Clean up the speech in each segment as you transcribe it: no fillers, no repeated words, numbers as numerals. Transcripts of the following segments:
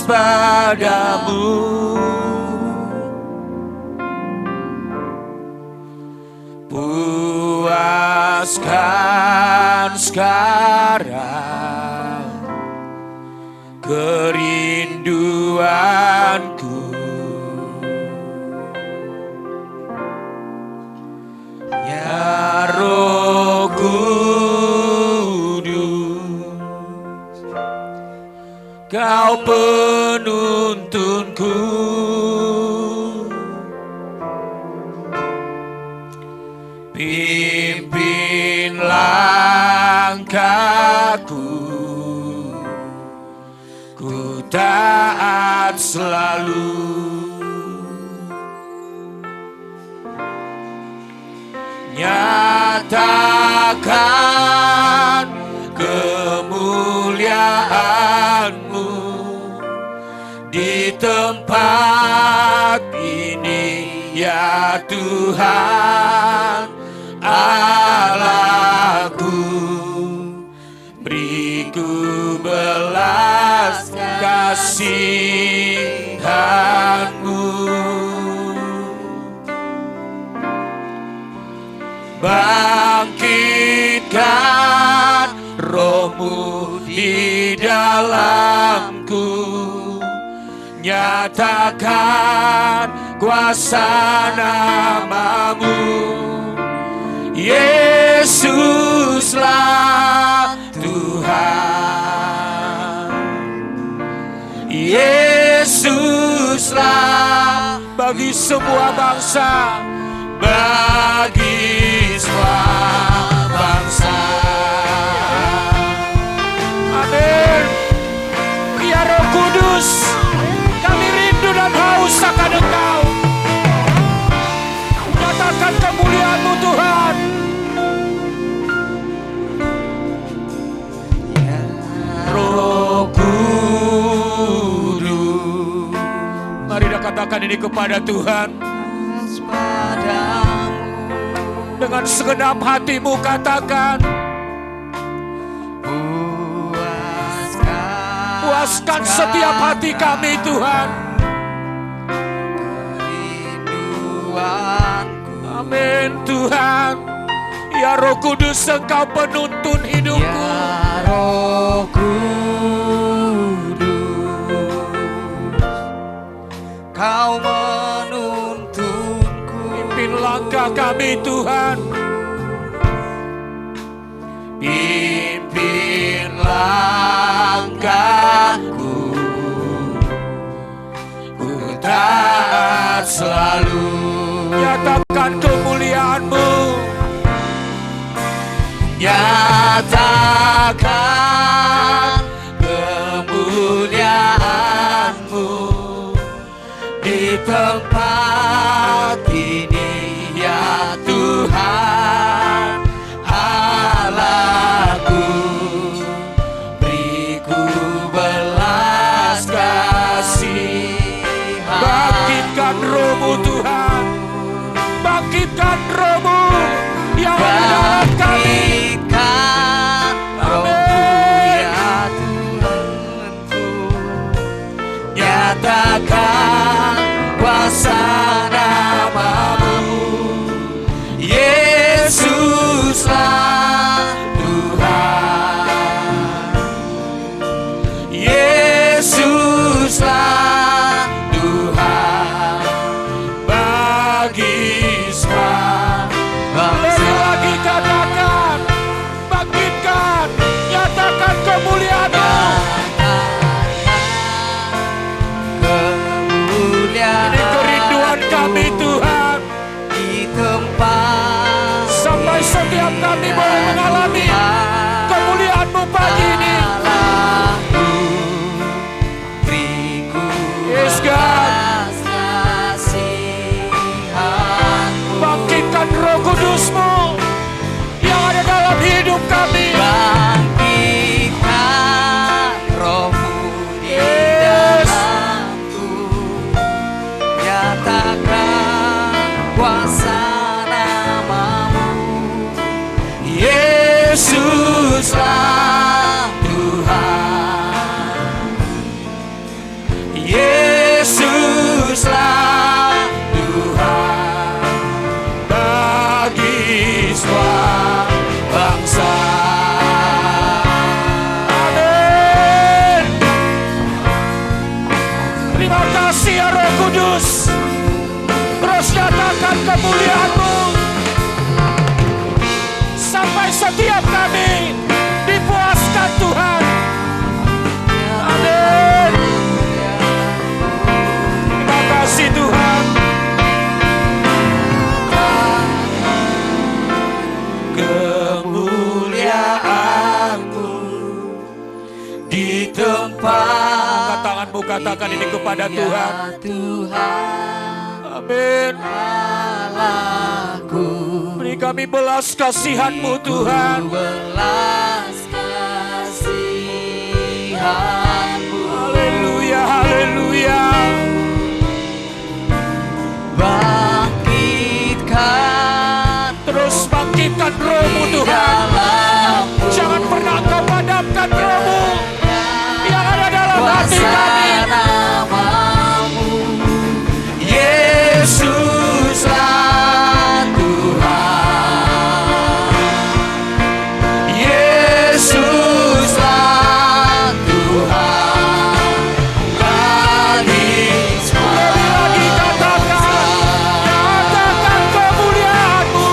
padamu. Puaskan sekarang kerinduanku. Ya Roh Kudus, Kau penuntunku. Pimpin langkahku, ku taat selalu. Nyatakan kemuliaan-Mu di tempat ini, ya Tuhan Allahku. Beriku belas kasihan-Mu, bangkitkan Roh-Mu di dalamku, nyatakan kuasa nama-Mu. Yesuslah Tuhan, Yesuslah bagi semua bangsa, bagi semua bangsa. Amin. Ya Roh Kudus, kami rindu dan haus akan Engkau. Nyatakan kemuliaan-Mu Tuhan. Ya Roh Kudus, mari kita katakan ini kepada Tuhan. Dengan segenap hatimu katakan, puaskan setiap hati kami Tuhan. Amin Tuhan. Ya Roh Kudus, Engkau penuntun hidupku. Ya Roh Kudus, Kau menuntunku. Pimpin langkah kami Tuhan. Pimpin langkahku, ku taat selalu. Nyatakan kemuliaan-Mu, nyatakan kemuliaan-Mu di tempat ini, ya Tuhan Allahku. Beriku belas kasihan. Bangkitkan Roh-Mu Tuhan, bangkitkan Roh-Mu yang ada dalam kami. Nyatakan kuasa nama-Mu. Yesuslah Tuhan, Yesuslah Tuhan bagi semua bangsa. Lagi katakan, bangkitkan, nyatakan kemuliaan-Mu. Ini kerinduan kami Tuhan, Di tempat sampai setiap kami boleh mengalami kemuliaan-Mu pagi ini. Yes God, bangkitkan Roh Kudus-Mu yang ada dalam hidup kami. Bangkitkan Roh-Mu di dalamku, nyatakan kuasa nama-Mu. Yesus Terima kasih ya Roh Kudus. Terus nyatakan kemuliaan-Mu sampai setiap kami dipuaskan Tuhan. Amin. Terima kasih Tuhan. Kemuliaan-Mu di tempat. Angkat tanganmu, katakan ini kepada Tuhan. Amin. Beri kami belas kasihan-Mu Tuhan. Belas kasihan-Mu. Haleluya, haleluya. Bangkitkan, terus bangkitkan Roh-Mu Tuhan. Jangan pernah Kau padamkan Roh-Mu yang ada dalam hati kami. Namamu, Yesuslah Tuhan. Yesuslah Tuhan. Bagi semua Lagi katakan kemuliaan-Mu.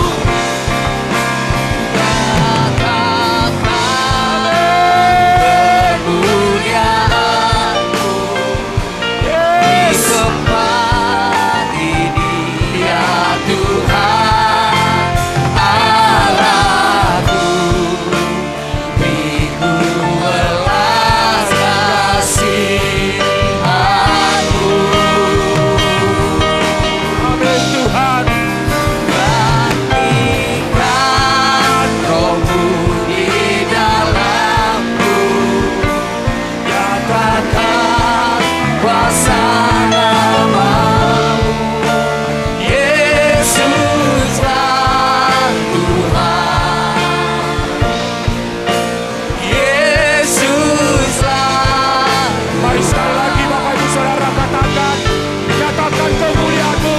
Amin Tuhan. Bangkitkan Roh-Mu di dalamku, nyatakan kuasa namamu, Yesuslah Tuhan. Yesuslah. Mari sekali lagi Bapak Ibu Saudara katakan, nyatakan kemuliaan-Mu.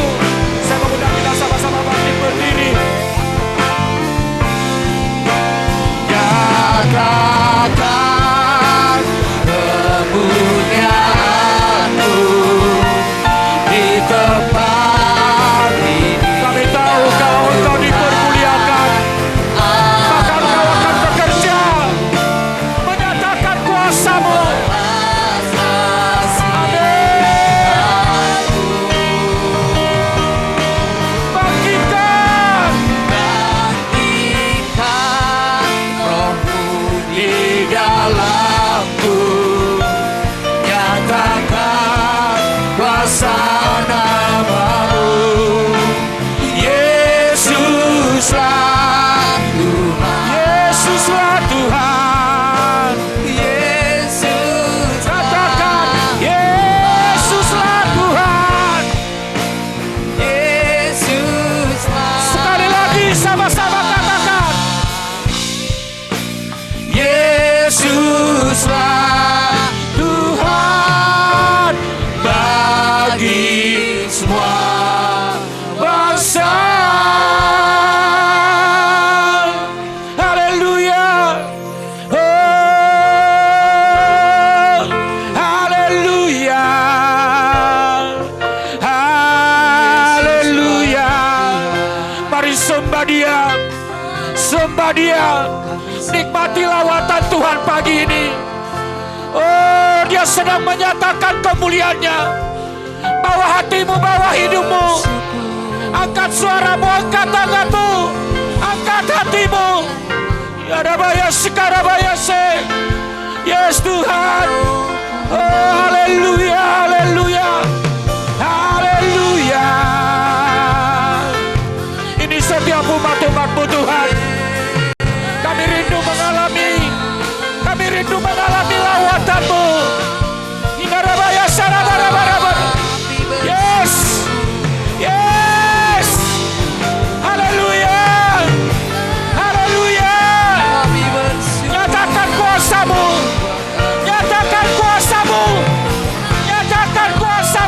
Saya mengundang kita sama-sama bangkit berdiri. Nyatakan kemuliaan-Mu di tempat ini. Kami tahu Engkau dipermuliakan, maka Engkau akan bekerja menyatakan kuasa-Mu. Bangkitkan. Bangkitkan Roh-Mu di dalamku, nyatakan kuasa namamu, Yesuslah Tuhan. Yesuslah Tuhan. Yesus. Katakan, Yesuslah Tuhan. Yesuslah. Sekali lagi sama-sama katakan, Yesuslah Tuhan bagi semua bangsa. Haleluya. Oh, haleluya. Haleluya. Mari sembah Dia. Sembah Dia. Nikmati lawatan Tuhan pagi ini. Oh, Dia sedang menyatakan kemuliaan-Nya. Bawa hatimu, bawa hidupmu. Angkat suaramu, angkat tanganmu, angkat hatimu. Yarabaya sekarabaya se. Yes Tuhan. Oh, haleluya, haleluya. Haleluya. Ini setiap umat-umat-Mu Tuhan. Kami rindu mengalami lawatan-Mu. Inarabaya sarabarabaraba. Yes. Yes. Haleluya. Haleluya. Nyatakan kuasa-Mu. Nyatakan kuasa-Mu. Nyatakan kuasa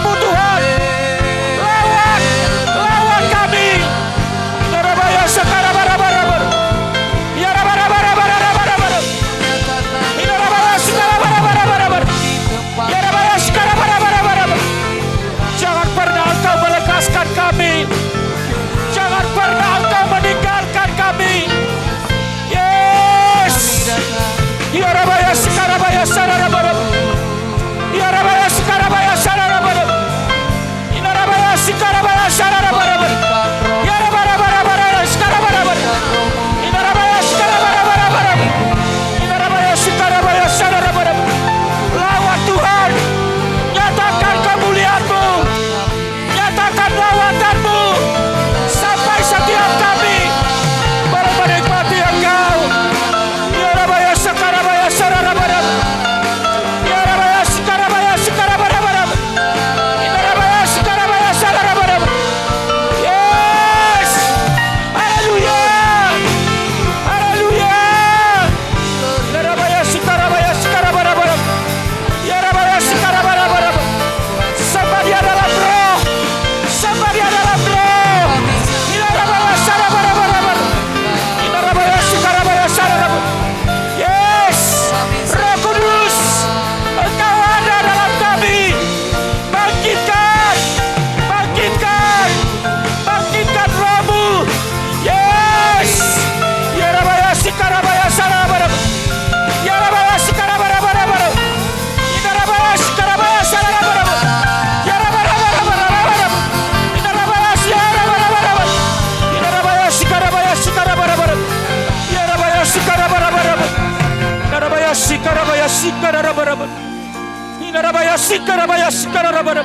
sikarabaya sikarabara.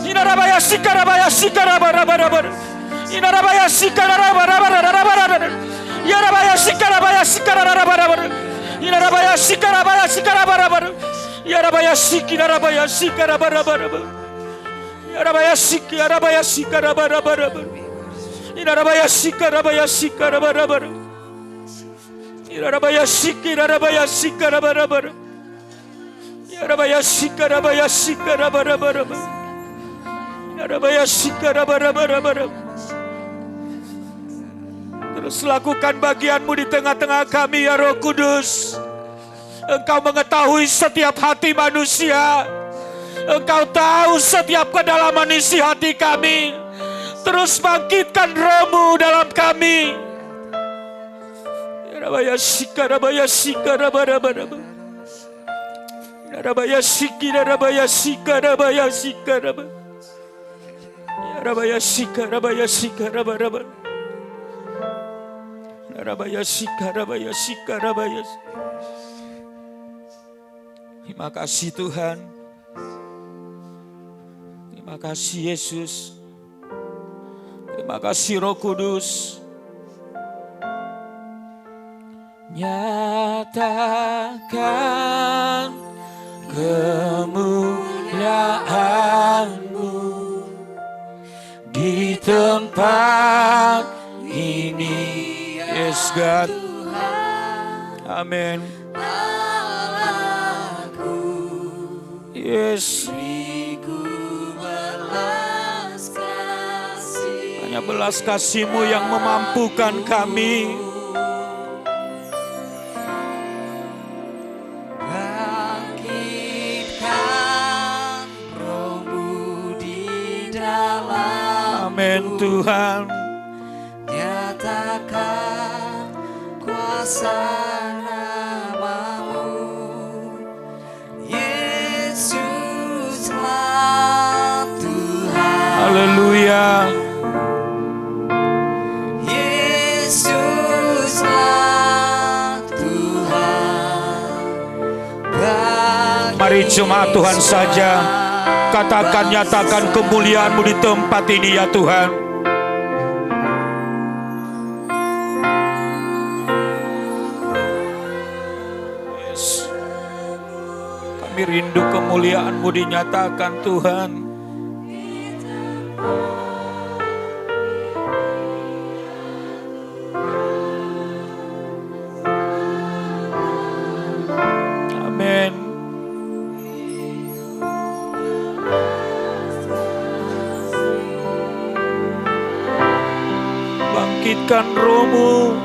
Inarabaya sikarabaya sikarabara. Inarabaya sikarabara. Yarabaya sikarabaya sikarabara. Inarabaya sikarabaya sikarabara. Yarabaya sikarabaya sikarabara. Yarabaya sikarabara. Inarabaya sikarabaya sikarabara. Yarabaya sikarabara. Yarabaya sikarabara. Yarabaya sikarabara. Terus lakukan bagianmu di tengah-tengah kami ya Roh Kudus. Engkau mengetahui setiap hati manusia. Engkau tahu setiap kedalaman isi hati kami. Terus bangkitkan Roh-Mu dalam kami. Yarabaya sikarabaya sikarabara. Yarabaya sikarabaya sikarabaya sikarabara. Yarabaya sikarabaya sikarabara. Yarabaya sikarabaya sikarabaya. Terima kasih Tuhan. Terima kasih Yesus. Terima kasih Roh Kudus. Nyatakan kemuliaan-Mu di tempat ini, yes God. Amin. Yes. Hanya belas kasih-Mu yang memampukan kami. Bangkitkan Roh-Mu di dalam. Amin Tuhan. Nyatakan kuasa nama-Mu. Yesuslah Tuhan. Haleluya. Yesuslah Tuhan. Mari jemaat Tuhan saja katakan, nyatakan kemuliaan-Mu di tempat ini ya Tuhan. Yes. Kami rindu kemuliaan-Mu dinyatakan Tuhan. Amin. Bangkitkan Roh-Mu.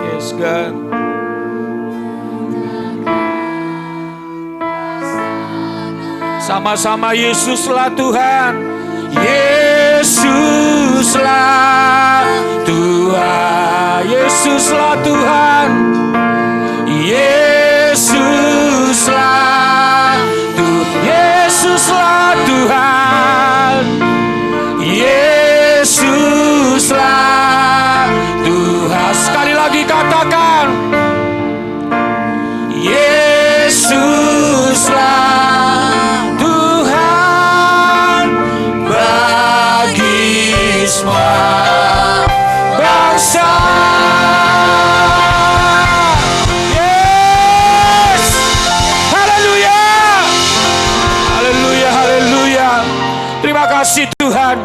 Yes God. Sama-sama Yesuslah Tuhan. Yesuslah Tuhan. Yesuslah Tuhan. Yesuslah Tuhan. Yesuslah Tuhan. Yesuslah Tuhan. Sekali lagi katakan. Yesuslah semua bangsa. Yes. Haleluya. Haleluya, haleluya. Terima kasih Tuhan.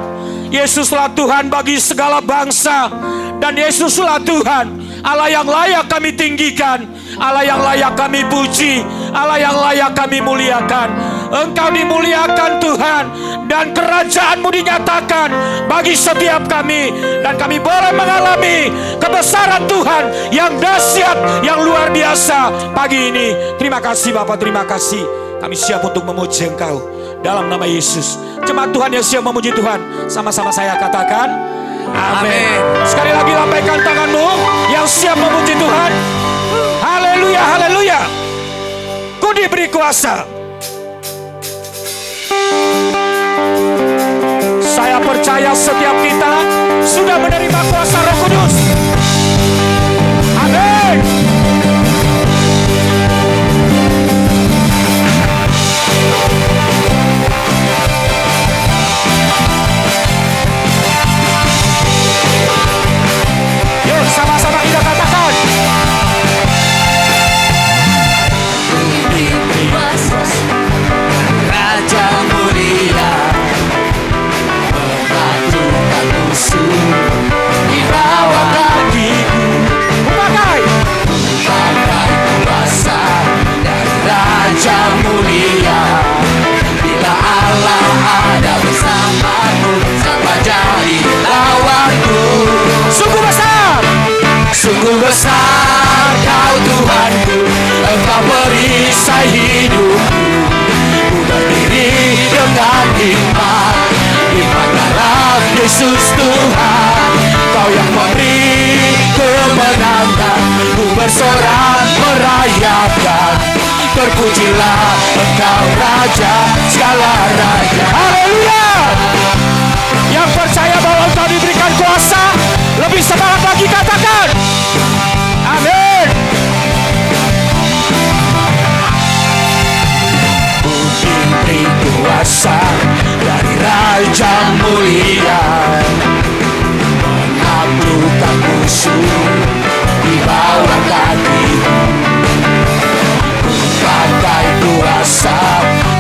Yesuslah Tuhan bagi segala bangsa. Dan Yesuslah Tuhan, Allah yang layak kami tinggikan, Allah yang layak kami puji, Allah yang layak kami muliakan. Engkau dimuliakan Tuhan, dan kerajaan-Mu dinyatakan bagi setiap kami. Dan kami boleh mengalami kebesaran Tuhan yang dahsyat, yang luar biasa pagi ini. Terima kasih Bapak, terima kasih. Kami siap untuk memuji Engkau dalam nama Yesus. Jemaat Tuhan yang siap memuji Tuhan, sama-sama saya katakan amin. Sekali lagi lambaikan tanganmu yang siap memuji Tuhan. Haleluya, haleluya. Ku diberi kuasa. Saya percaya percaya setiap kita sudah menerima kuasa Roh Kudus. Amin. Yuk sama-sama kita katakan. Raja mulia menaklukkan musuh di bawah kakiku. Memakai Kuasa dari Raja mulia. Bila Allah ada bersamaku, siapa jadi lawanku? sungguh besar. Sungguh besar Kau Tuhanku, Engkau perisai hidupku. Ku berdiri dengan iman dalam Yesus Tuhan. Kau yang memberi kemenangan, ku bersorak merayakan. Terpujilah Engkau Raja segala raja. Haleluya. Yang percaya bahwa engkau diberikan kuasa, lebih semangat lagi katakan. Amin. Ku diberi kuasa dari Raja mulia, menaklukkan musuh di bawah kaki. Ku pakai kuasa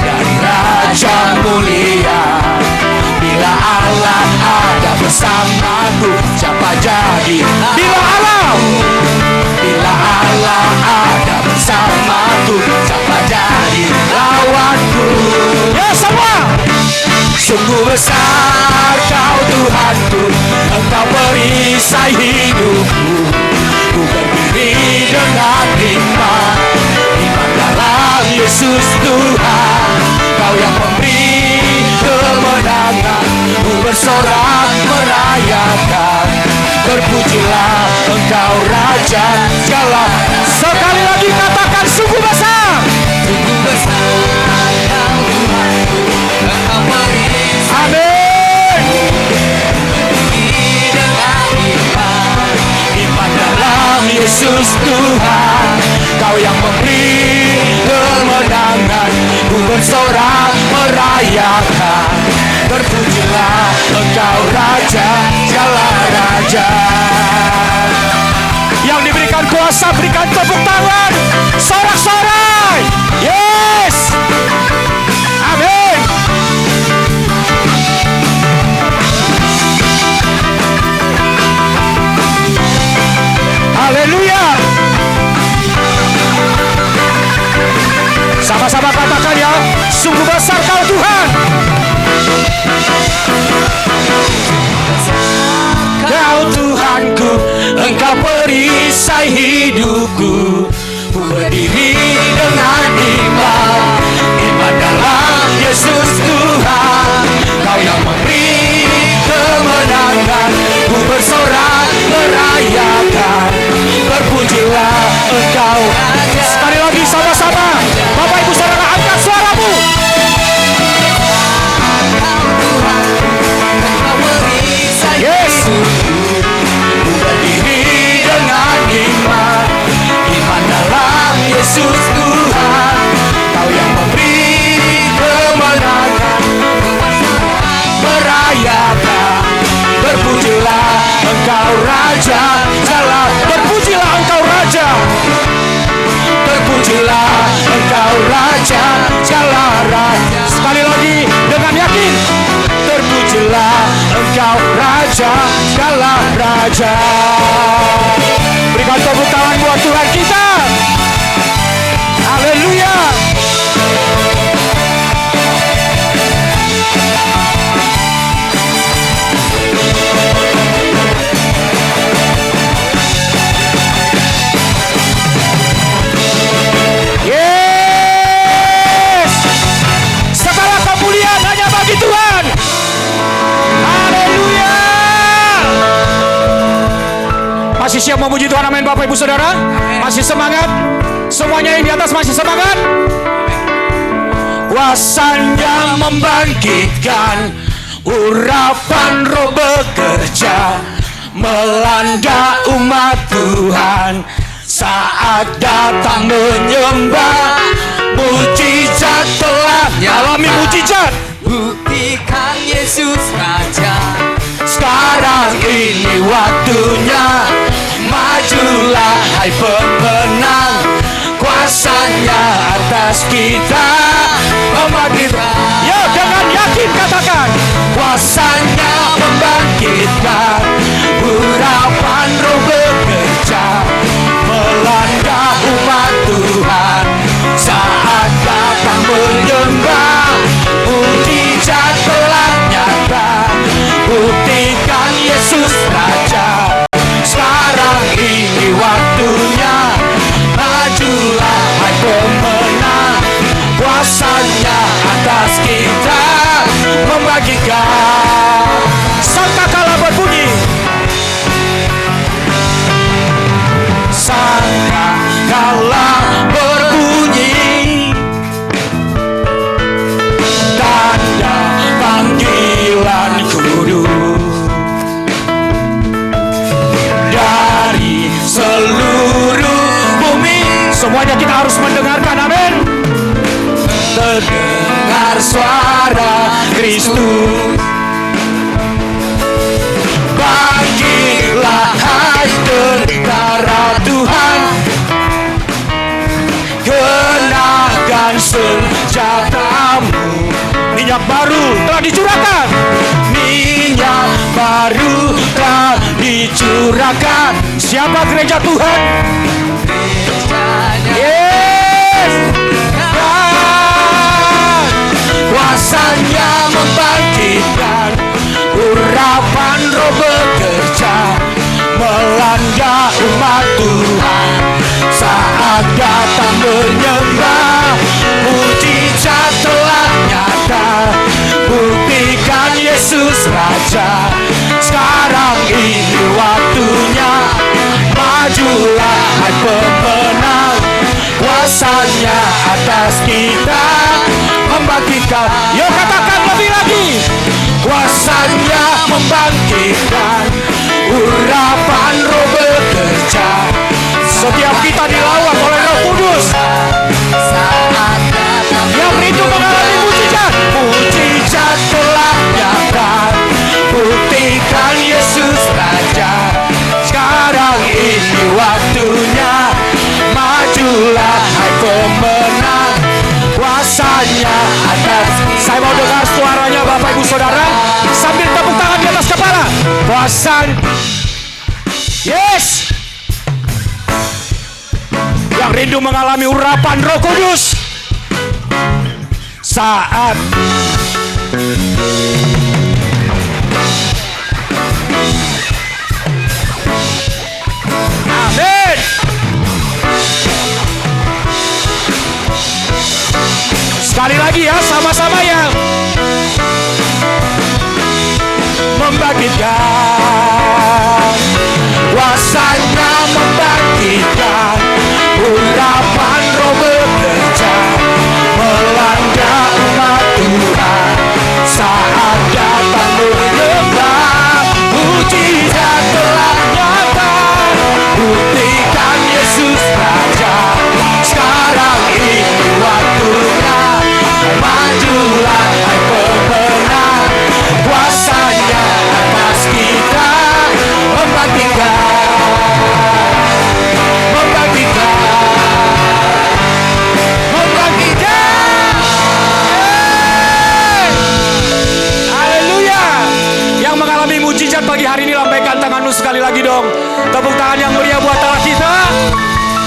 dari Raja mulia. Bila Allah ada bersamaku, siapa jadi Bila Allah ada bersamaku, siapa jadi lawanku? ya semua. Sungguh besar Kau Tuhanku, Engkau perisai hidupku. Ku berdiri dengan iman dalam Yesus Tuhan. Kau yang memberi kemenangan, ku bersorak merayakan. Terpujilah Engkau Raja segala. Sekali lagi katakan sungguh besar. Sungguh besar Kau Tuhanku, Engkau perisai Amin. dengan iman dalam Yesus Tuhan. Kau yang memberi kemenangan, ku bersorak merayakan. Terpujilah Engkau Raja segala raja. Yang diberikan kuasa berikan tepuk tangan. Sorak-sorai. Yes. Amin. Haleluya. Sama-sama katakan ya, sungguh besar Kau Tuhan. Kau Tuhanku, Engkau perisai hidupku. Ku berdiri dengan iman dalam Yesus Tuhan. Kau yang memberi kemenangan, ku bersorak merayakan. Terpujilah Engkau. Sekali lagi sama-sama, Bapak Ibu Saudara, angkat suaramu. Yes. Ku berdiri dengan iman dalam Yesus Tuhan. Kau yang memberi kemenangan, merayakan. Terpujilah Engkau Raja segala. Terpujilah Engkau Raja. Terpujilah Engkau Raja segala raja. Sekali lagi dengan yakin. Terpujilah Engkau Raja segala raja. Berikan tepuk tangan buat Tuhan kita. Haleluya. Yes. Segala kemuliaan hanya bagi Tuhan. Haleluya. Masih siap memuji Tuhan, amin Bapak Ibu Saudara? Masih semangat? Semuanya yang di atas masih semangat? Kuasanya membangkitkan urapan Roh bekerja melanda umat Tuhan. Saat datang menyembah, mujizat telah Alami mujizat. Buktikan Yesus Raja. Sekarang ini waktunya, majulah hai pemenang. Kuasanya atas kita membangkitkan. Ya, dengan yakin katakan. Kuasanya membangkitkan, urapan Roh bekerja melanda umat Tuhan. Saat datang menyembah, mujizat telah nyata. Buktikan Yesus Raja. Sekarang ini waktunya, majulah hai pemenang. Kuasanya atas kita membagikan. Sangkakala berbunyi. Sangkakala berbunyi, tanda panggilan kudus dari seluruh bumi. Semuanya kita harus mendengarkan, amin. Terdengar suara Kristus. Bangkitlah hai tentara Tuhan, kenakan senjatamu. Minyak baru telah dicurahkan. Minyak baru telah dicurahkan. Siapa gereja Tuhan? Yes, kuasanya membangkitkan, urapan Roh bekerja melanda umat Tuhan. Saat datang menyembah, mujizat telah nyata. Buktikan Yesus Raja. Sekarang ini waktunya, majulah hai pemenang. Kuasanya atas kita membangkitkan. Yuk katakan lebih lagi. Kuasanya membangkitkan, urapan Roh bekerja. Setiap kita dilawan oleh Roh Kudus. Yang rindu mengalami mujizat. Mujizat telah nyata. Buktikan Yesus Raja. Sekarang ini waktunya, majulah hai pemenang. Kuasanya atas. Saya mau dengar suaranya Bapak Ibu Saudara sambil tepuk tangan di atas kepala. Kuasanya. Yes. Yang rindu mengalami urapan Roh Kudus. Saat Amin. Sekali lagi ya, sama-sama ya. membangkitkan, kuasanya membangkitkan, urapan Roh bekerja melanda umat Tuhan. Saat datang menyembah, mujizat telah nyata. Buktikan Yesus Raja. Sekarang ini waktunya, majulah hai pemenang. Kuasanya atas kita membangkitkan, membangkitkan. Haleluya. Yang mengalami mujizat pagi hari ini, lambaikan tanganmu sekali lagi dong. Tepuk tangan yang meriah buat Allah kita.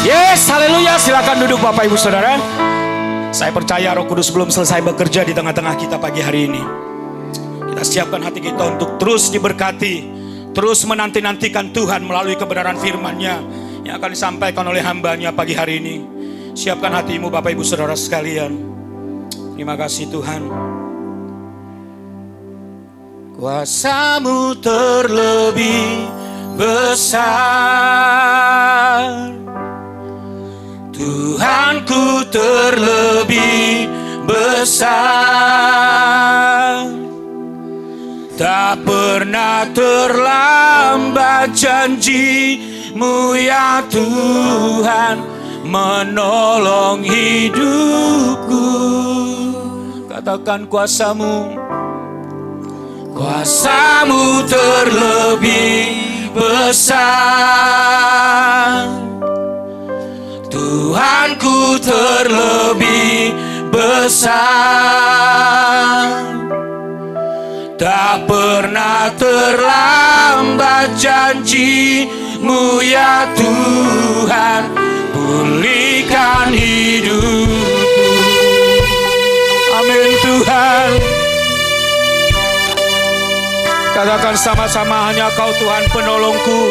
Yes, haleluya. Silakan duduk Bapak Ibu Saudara. Saya percaya Roh Kudus belum selesai bekerja di tengah-tengah kita pagi hari ini. Kita siapkan hati kita untuk terus diberkati, terus menanti-nantikan Tuhan melalui kebenaran firman-Nya yang akan disampaikan oleh hamba-Nya pagi hari ini. Siapkan hatimu Bapak Ibu Saudara sekalian. Terima kasih Tuhan. Kuasamu terlebih besar, Tuhanku terlebih besar. Tak pernah terlambat janji-Mu ya Tuhan, menolong hidupku. Katakan kuasa-Mu, kuasa-Mu terlebih besar. Tuhanku terlebih besar. Tak pernah terlambat janji-Mu ya Tuhan, pulihkan hidupku. Amin Tuhan. Katakan sama-sama, hanya Kau Tuhan penolongku.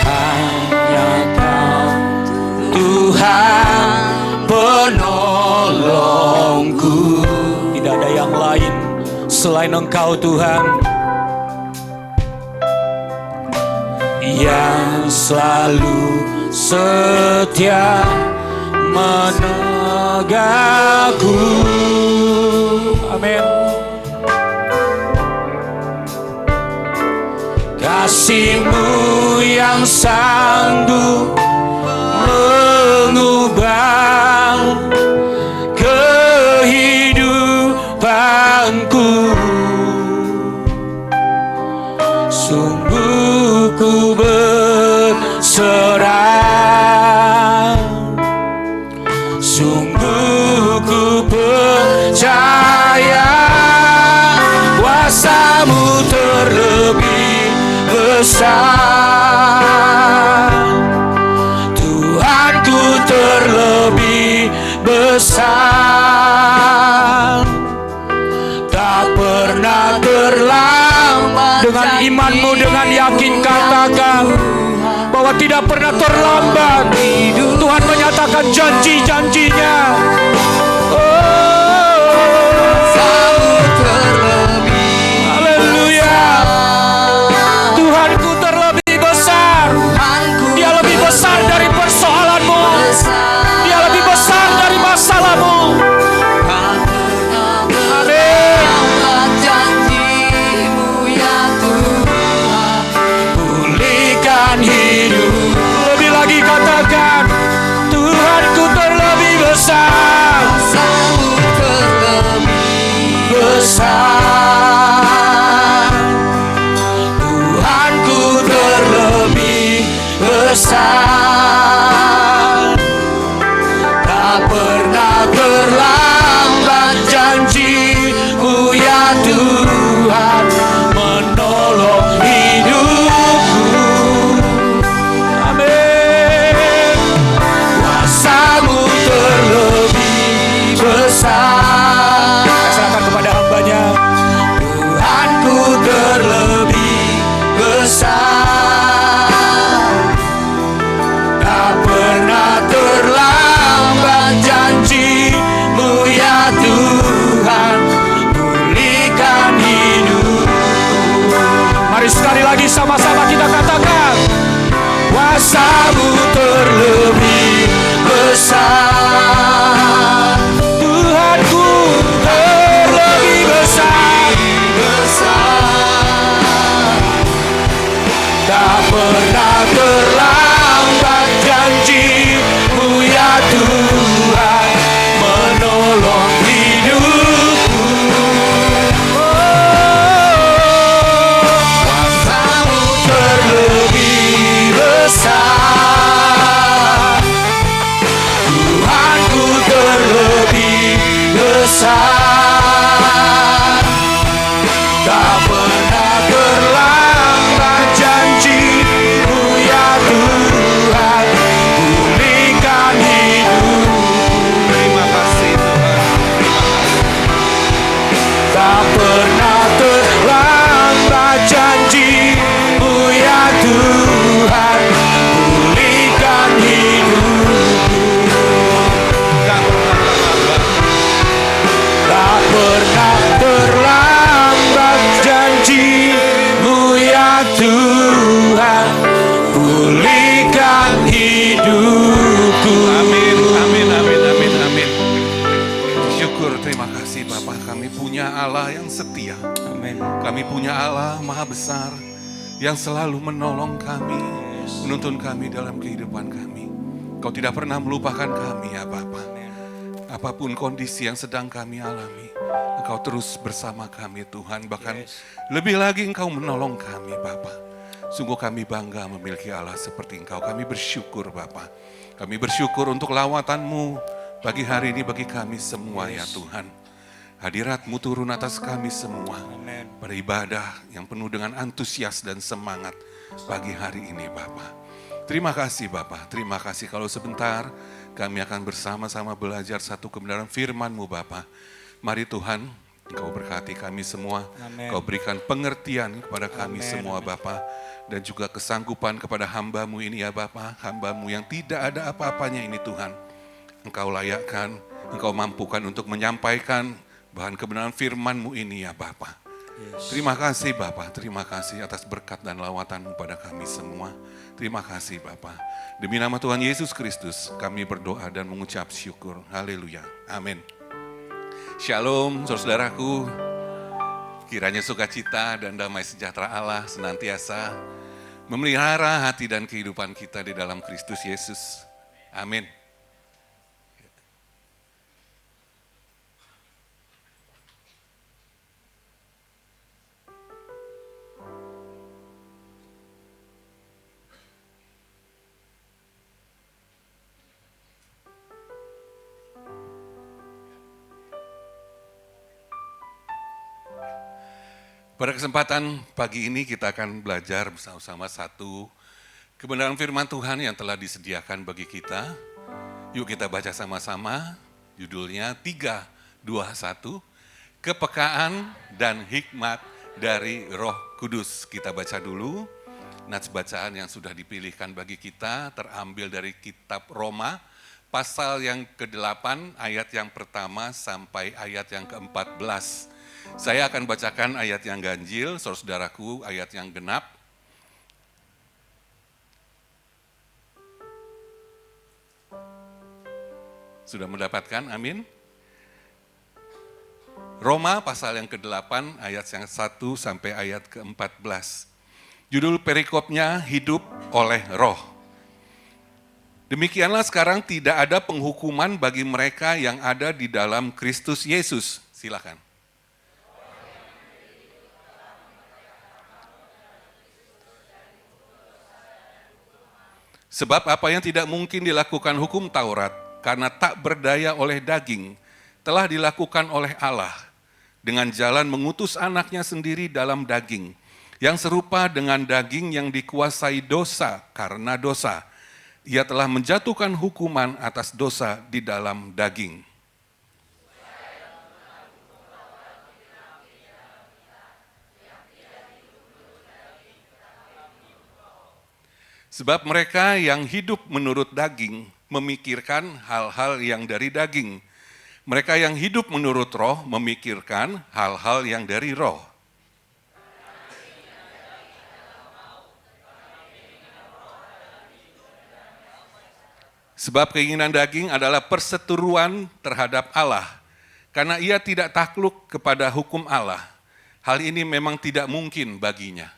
Hanya Kau Tuhan penolongku. Tidak ada yang lain selain Engkau Tuhan, yang selalu setia menegakku. Amin. Kasih-Mu yang sanggup mengubah kehidupanku. Sungguh ku berserah, sungguh ku percaya kuasa-Mu terlebih besar. Tuhanku terlebih besar. Tak pernah terlambat. Dengan imanmu, dengan yakin katakan bahwa tidak pernah terlambat. Tuhan menyatakan janji-janjinya. Haleluya. Tuhanku terlebih besar. Dia lebih besar dari persoalanmu. Dia lebih besar dari masalahmu. Hidup. Lebih lagi katakan, Tuhanku terlebih besar. Kuasa-Mu terlebih besar. Tuhanku terlebih besar. Tak pernah terlambat janji-Mu ya Tuhan, menolong hidupku. Kuasa-Mu terlebih besar. Serahkan kepada hamba-Nya. Tuhanku terlebih besar. Tak pernah terlambat janji-Mu ya Tuhan, pulihkan hidupku. Mari sekali lagi sama-sama kita katakan, kuasa-Mu terlebih besar. Tuhanku terlebih besar. Tak pernah terlambat janji-Mu ya Tuhan, menolong hidupku. Kuasa-Mu terlebih besar. Tuhanku terlebih besar. Tak pernah terlambat janji-Mu ya Tuhan, Kami punya Allah Maha Besar yang selalu menolong kami, menuntun kami dalam kehidupan kami. Kau tidak pernah melupakan kami ya Bapa. Apapun kondisi yang sedang kami alami, Engkau terus bersama kami Tuhan. Bahkan lebih lagi Engkau menolong kami Bapa. Sungguh kami bangga memiliki Allah seperti Engkau. Kami bersyukur Bapa. Kami bersyukur untuk lawatan-Mu pagi hari ini bagi kami semua ya Tuhan. Hadirat-Mu turun atas kami semua pada ibadah yang penuh dengan antusias dan semangat pagi hari ini Bapa. Terima kasih Bapa, terima kasih kalau sebentar kami akan bersama-sama belajar satu kebenaran firman-Mu Bapa. Mari Tuhan, Engkau berkati kami semua, Engkau berikan pengertian kepada kami semua Bapa. Dan juga kesanggupan kepada hamba-Mu ini ya Bapa, hamba-Mu yang tidak ada apa-apanya ini Tuhan. Engkau layakkan, Engkau mampukan untuk menyampaikan bahan kebenaran firman-Mu ini ya Bapa. Terima kasih Bapa, terima kasih atas berkat dan lawatan-Mu pada kami semua. Terima kasih Bapa. Demi nama Tuhan Yesus Kristus kami berdoa dan mengucap syukur. Haleluya. Amin. Shalom saudaraku. Kiranya sukacita dan damai sejahtera Allah senantiasa memelihara hati dan kehidupan kita di dalam Kristus Yesus. Amin. Pada kesempatan pagi ini kita akan belajar bersama-sama satu kebenaran firman Tuhan yang telah disediakan bagi kita. Yuk kita baca sama-sama, judulnya 3, 2, 1, Kepekaan dan Hikmat dari Roh Kudus. Kita baca dulu, nats bacaan yang sudah dipilihkan bagi kita terambil dari kitab Roma, pasal yang ke-8, ayat yang pertama sampai ayat yang ke-14. Saya akan bacakan ayat yang ganjil, saudaraku, ayat yang genap. Sudah mendapatkan? Amin. Roma pasal yang ke-8, ayat yang 1 sampai ayat ke-14. Judul perikopnya, Hidup oleh Roh. Demikianlah sekarang tidak ada penghukuman bagi mereka yang ada di dalam Kristus Yesus. Silakan. Sebab apa yang tidak mungkin dilakukan hukum Taurat, karena tak berdaya oleh daging, telah dilakukan oleh Allah, dengan jalan mengutus anaknya sendiri dalam daging, yang serupa dengan daging yang dikuasai dosa karena dosa. Ia telah menjatuhkan hukuman atas dosa di dalam daging. Sebab mereka yang hidup menurut daging memikirkan hal-hal yang dari daging. Mereka yang hidup menurut roh memikirkan hal-hal yang dari roh. Sebab keinginan daging adalah perseteruan terhadap Allah, karena ia tidak takluk kepada hukum Allah. Hal ini memang tidak mungkin baginya.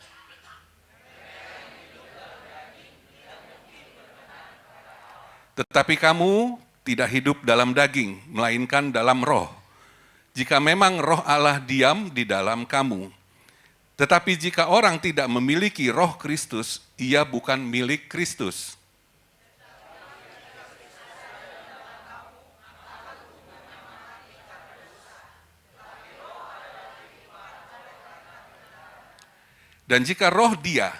Tetapi kamu tidak hidup dalam daging, melainkan dalam roh. Jika memang roh Allah diam di dalam kamu. Tetapi jika orang tidak memiliki roh Kristus, ia bukan milik Kristus. Dan jika roh Dia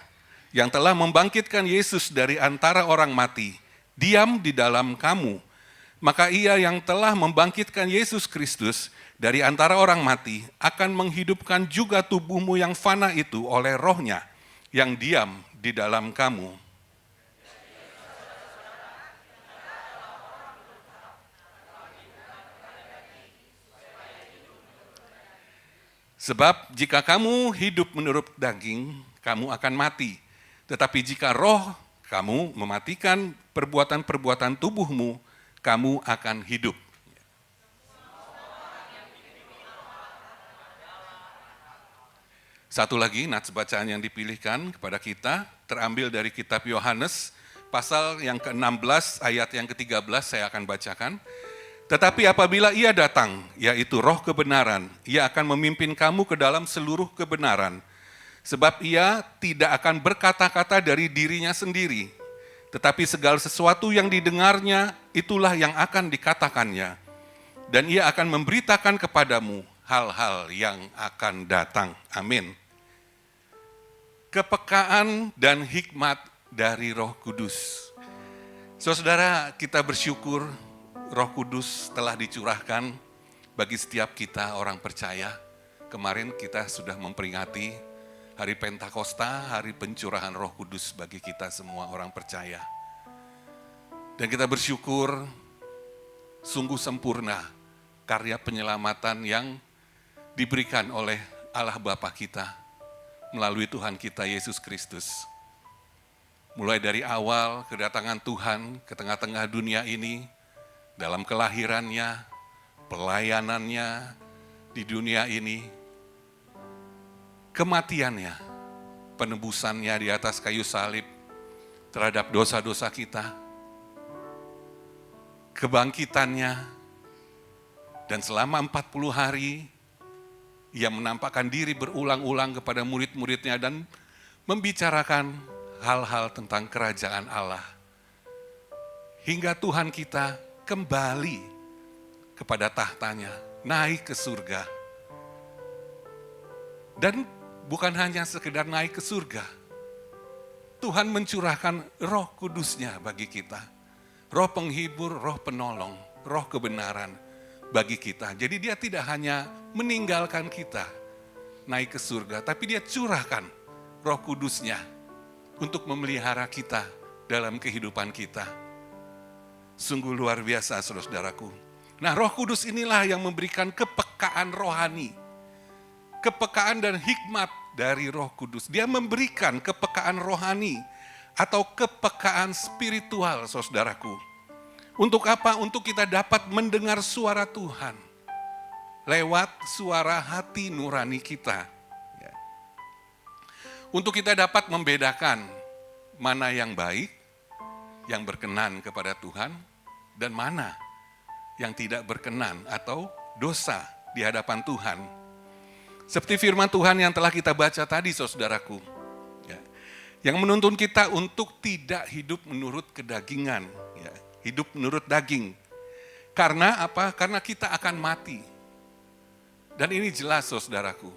yang telah membangkitkan Yesus dari antara orang mati, diam di dalam kamu, maka Ia yang telah membangkitkan Yesus Kristus dari antara orang mati akan menghidupkan juga tubuhmu yang fana itu oleh rohnya yang diam di dalam kamu. Sebab jika kamu hidup menurut daging, kamu akan mati. Tetapi jika roh kamu mematikan perbuatan-perbuatan tubuhmu, kamu akan hidup. Satu lagi nats bacaan yang dipilihkan kepada kita terambil dari kitab Yohanes pasal yang ke-16 ayat yang ke-13 saya akan bacakan. Tetapi apabila ia datang, yaitu roh kebenaran, ia akan memimpin kamu ke dalam seluruh kebenaran. Sebab ia tidak akan berkata-kata dari dirinya sendiri, tetapi segala sesuatu yang didengarnya, itulah yang akan dikatakannya. Dan ia akan memberitakan kepadamu hal-hal yang akan datang. Amin. Kepekaan dan hikmat dari Roh Kudus. Saudara, kita bersyukur Roh Kudus telah dicurahkan bagi setiap kita orang percaya. Kemarin kita sudah memperingati Hari Pentakosta, hari pencurahan Roh Kudus bagi kita semua orang percaya. Dan kita bersyukur sungguh sempurna karya penyelamatan yang diberikan oleh Allah Bapa kita melalui Tuhan kita Yesus Kristus. Mulai dari awal kedatangan Tuhan ke tengah-tengah dunia ini, dalam kelahirannya, pelayanannya di dunia ini, kematiannya, penebusannya di atas kayu salib terhadap dosa-dosa kita, kebangkitannya, dan selama 40 hari, ia menampakkan diri berulang-ulang kepada murid-muridnya dan membicarakan hal-hal tentang kerajaan Allah. Hingga Tuhan kita kembali kepada tahtanya, naik ke surga. Dan bukan hanya sekedar naik ke surga, Tuhan mencurahkan Roh Kudusnya bagi kita. Roh penghibur, roh penolong, roh kebenaran bagi kita. Jadi dia tidak hanya meninggalkan kita naik ke surga, tapi dia curahkan Roh Kudusnya untuk memelihara kita dalam kehidupan kita. Sungguh luar biasa, saudaraku. Nah, Roh Kudus inilah yang memberikan kepekaan rohani, kepekaan dan hikmat dari Roh Kudus. Dia memberikan kepekaan rohani atau kepekaan spiritual, saudaraku. Untuk apa? Untuk kita dapat mendengar suara Tuhan lewat suara hati nurani kita. Untuk kita dapat membedakan mana yang baik, yang berkenan kepada Tuhan, dan mana yang tidak berkenan atau dosa di hadapan Tuhan. Seperti firman Tuhan yang telah kita baca tadi, saudaraku, yang menuntun kita untuk tidak hidup menurut kedagingan, hidup menurut daging. Karena apa? Karena kita akan mati. Dan ini jelas, saudaraku.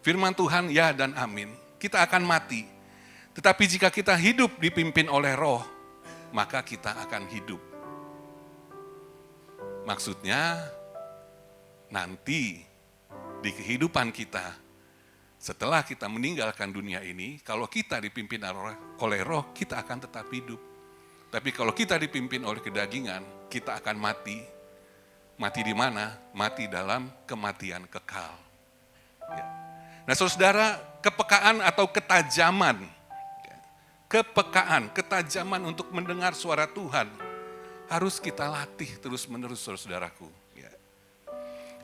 Firman Tuhan ya dan amin. Kita akan mati. Tetapi jika kita hidup dipimpin oleh Roh, maka kita akan hidup. Maksudnya, nanti di kehidupan kita, setelah kita meninggalkan dunia ini, kalau kita dipimpin oleh Roh, kita akan tetap hidup. Tapi kalau kita dipimpin oleh kedagingan, kita akan mati. Mati di mana? Mati dalam kematian kekal. Ya. Nah, saudara, kepekaan atau ketajaman, ketajaman untuk mendengar suara Tuhan, harus kita latih terus-menerus, saudaraku. Ya.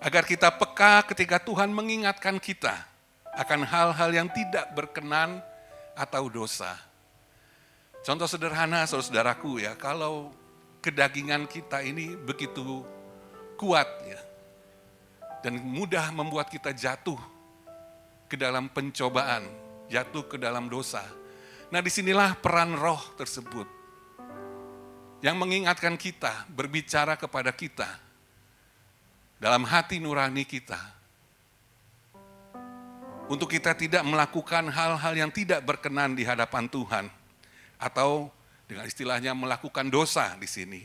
Agar kita peka ketika Tuhan mengingatkan kita akan hal-hal yang tidak berkenan atau dosa. Contoh sederhana, saudaraku, ya, kalau kedagingan kita ini begitu kuat, ya, dan mudah membuat kita jatuh ke dalam pencobaan, jatuh ke dalam dosa. Nah, disinilah peran Roh tersebut yang mengingatkan kita, berbicara kepada kita dalam hati nurani kita, untuk kita tidak melakukan hal-hal yang tidak berkenan di hadapan Tuhan, atau dengan istilahnya melakukan dosa di sini.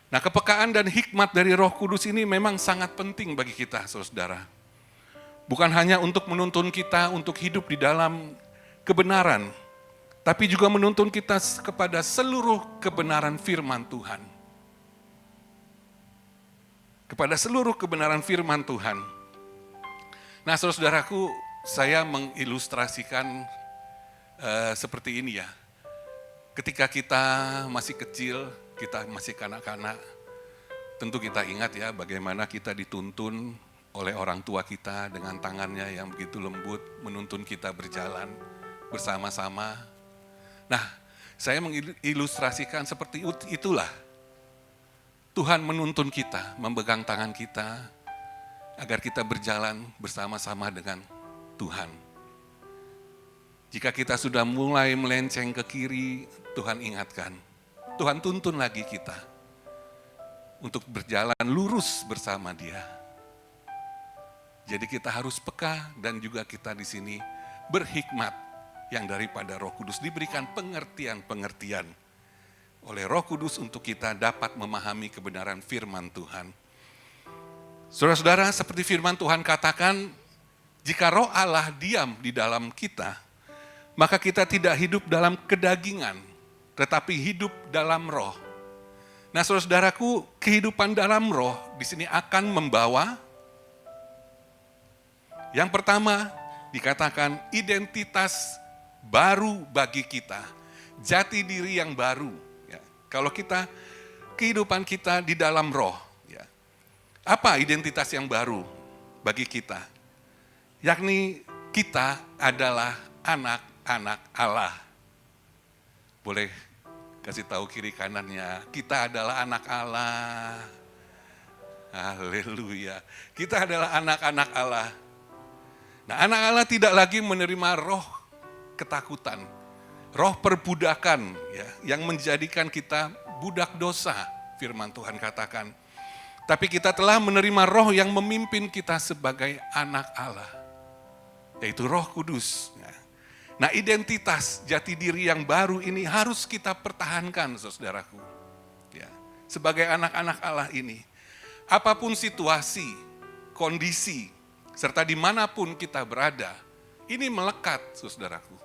Nah, kepekaan dan hikmat dari Roh Kudus ini memang sangat penting bagi kita, saudara. Bukan hanya untuk menuntun kita untuk hidup di dalam kebenaran, tapi juga menuntun kita kepada seluruh kebenaran firman Tuhan. Kepada seluruh kebenaran firman Tuhan. Nah, saudaraku, saya mengilustrasikan seperti ini ya. Ketika kita masih kecil, kita masih kanak-kanak, tentu kita ingat ya bagaimana kita dituntun oleh orang tua kita dengan tangannya yang begitu lembut menuntun kita berjalan bersama-sama. Nah, saya mengilustrasikan seperti itulah. Tuhan menuntun kita, memegang tangan kita, agar kita berjalan bersama-sama dengan Tuhan. Jika kita sudah mulai melenceng ke kiri, Tuhan ingatkan. Tuhan tuntun lagi kita untuk berjalan lurus bersama Dia. Jadi kita harus peka dan juga kita di sini berhikmat yang daripada Roh Kudus, diberikan pengertian-pengertian oleh Roh Kudus untuk kita dapat memahami kebenaran firman Tuhan. Saudara-saudara, seperti firman Tuhan katakan, jika Roh Allah diam di dalam kita, maka kita tidak hidup dalam kedagingan, tetapi hidup dalam Roh. Nah, saudara-saudaraku, kehidupan dalam Roh di sini akan membawa, yang pertama dikatakan identitas baru bagi kita, jati diri yang baru. Kalau kita, kehidupan kita di dalam Roh, ya. Apa identitas yang baru bagi kita? Yakni kita adalah anak-anak Allah. Boleh kasih tahu kiri kanannya, kita adalah anak Allah. Haleluya. Kita adalah anak-anak Allah. Nah, anak Allah tidak lagi menerima roh ketakutan, roh perbudakan, ya, yang menjadikan kita budak dosa, firman Tuhan katakan. Tapi kita telah menerima roh yang memimpin kita sebagai anak Allah, yaitu Roh Kudus. Nah, identitas jati diri yang baru ini harus kita pertahankan, saudaraku. Ya, sebagai anak-anak Allah ini, apapun situasi, kondisi, serta dimanapun kita berada, ini melekat, saudaraku.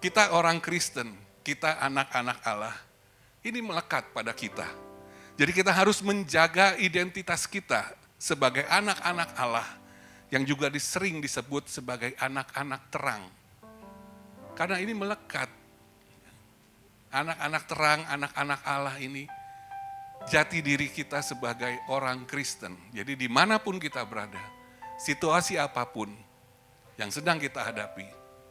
Kita orang Kristen, kita anak-anak Allah, ini melekat pada kita. Jadi kita harus menjaga identitas kita sebagai anak-anak Allah, yang juga sering disebut sebagai anak-anak terang. Karena ini melekat. Anak-anak terang, anak-anak Allah ini, jati diri kita sebagai orang Kristen. Jadi dimanapun kita berada, situasi apapun yang sedang kita hadapi,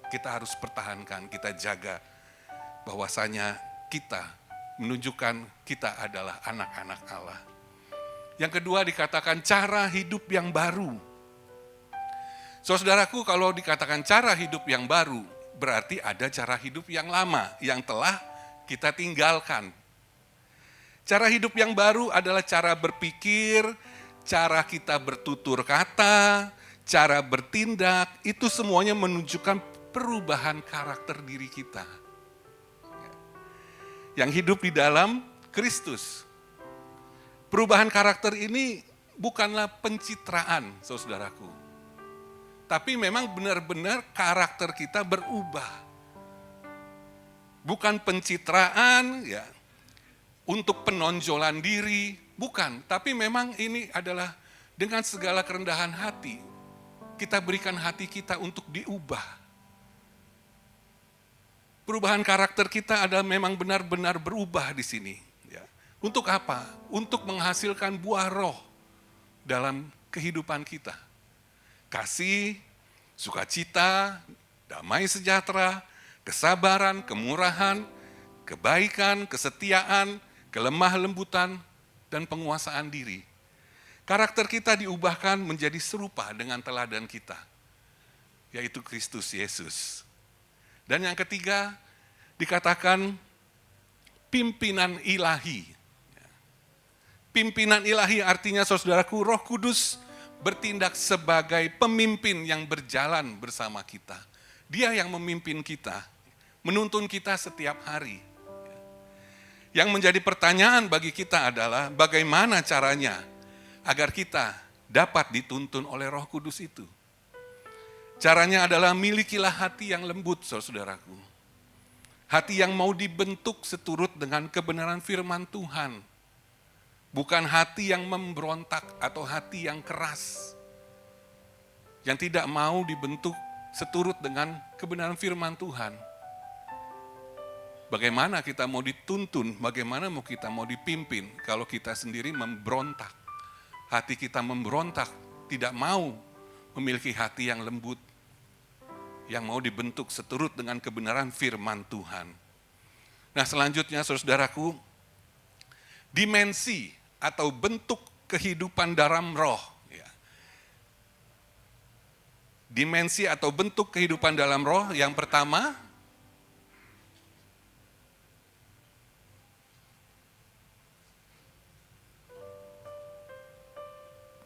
kita harus pertahankan, kita jaga bahwasanya kita menunjukkan kita adalah anak-anak Allah. Yang kedua dikatakan cara hidup yang baru. Saudaraku, kalau dikatakan cara hidup yang baru, berarti ada cara hidup yang lama yang telah kita tinggalkan. Cara hidup yang baru adalah cara berpikir, cara kita bertutur kata, cara bertindak, itu semuanya menunjukkan perubahan karakter diri kita. Yang hidup di dalam Kristus. Perubahan karakter ini bukanlah pencitraan, saudaraku. Tapi memang benar-benar karakter kita berubah. Bukan pencitraan, ya, untuk penonjolan diri, bukan. Tapi memang ini adalah dengan segala kerendahan hati, kita berikan hati kita untuk diubah. Perubahan karakter kita adalah memang benar-benar berubah di sini. Ya. Untuk apa? Untuk menghasilkan buah roh dalam kehidupan kita. Kasih, sukacita, damai sejahtera, kesabaran, kemurahan, kebaikan, kesetiaan, kelemah lembutan, dan penguasaan diri. Karakter kita diubahkan menjadi serupa dengan teladan kita, yaitu Kristus Yesus. Dan yang ketiga, dikatakan pimpinan ilahi. Pimpinan ilahi artinya, saudaraku, Roh Kudus bertindak sebagai pemimpin yang berjalan bersama kita. Dia yang memimpin kita, menuntun kita setiap hari. Yang menjadi pertanyaan bagi kita adalah bagaimana caranya agar kita dapat dituntun oleh Roh Kudus itu. Caranya adalah milikilah hati yang lembut, saudaraku. Hati yang mau dibentuk seturut dengan kebenaran firman Tuhan. Bukan hati yang memberontak atau hati yang keras. Yang tidak mau dibentuk seturut dengan kebenaran firman Tuhan. Bagaimana kita mau dituntun, bagaimana kita mau dipimpin kalau kita sendiri memberontak. Hati kita memberontak, tidak mau memiliki hati yang lembut, yang mau dibentuk seturut dengan kebenaran firman Tuhan. Nah selanjutnya saudaraku, dimensi atau bentuk kehidupan dalam roh. Ya. Dimensi atau bentuk kehidupan dalam roh yang pertama,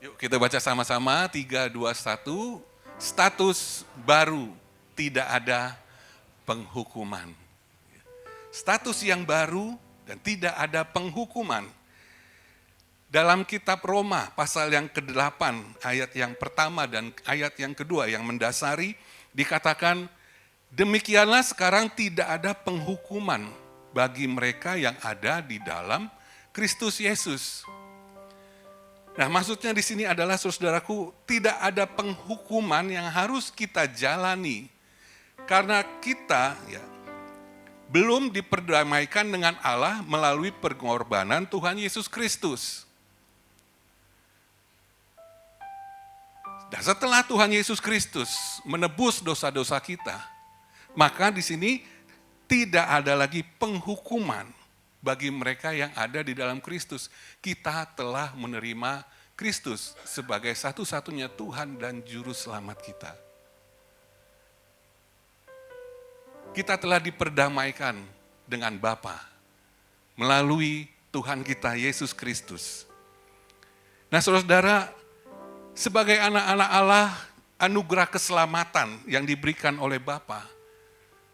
yuk kita baca sama-sama, 3, 2, 1, status baru, tidak ada penghukuman. Status yang baru dan tidak ada penghukuman. Dalam kitab Roma pasal yang ke-8 ayat yang pertama dan ayat yang kedua yang mendasari dikatakan, demikianlah sekarang tidak ada penghukuman bagi mereka yang ada di dalam Kristus Yesus. Nah maksudnya di sini adalah saudaraku, tidak ada penghukuman yang harus kita jalani karena kita belum diperdamaikan dengan Allah melalui pengorbanan Tuhan Yesus Kristus. Dan setelah Tuhan Yesus Kristus menebus dosa-dosa kita, maka di sini tidak ada lagi penghukuman bagi mereka yang ada di dalam Kristus. Kita telah menerima Kristus sebagai satu-satunya Tuhan dan Juru Selamat kita. Kita telah diperdamaikan dengan Bapa melalui Tuhan kita Yesus Kristus. Nah saudara, sebagai anak-anak Allah, anugerah keselamatan yang diberikan oleh Bapa,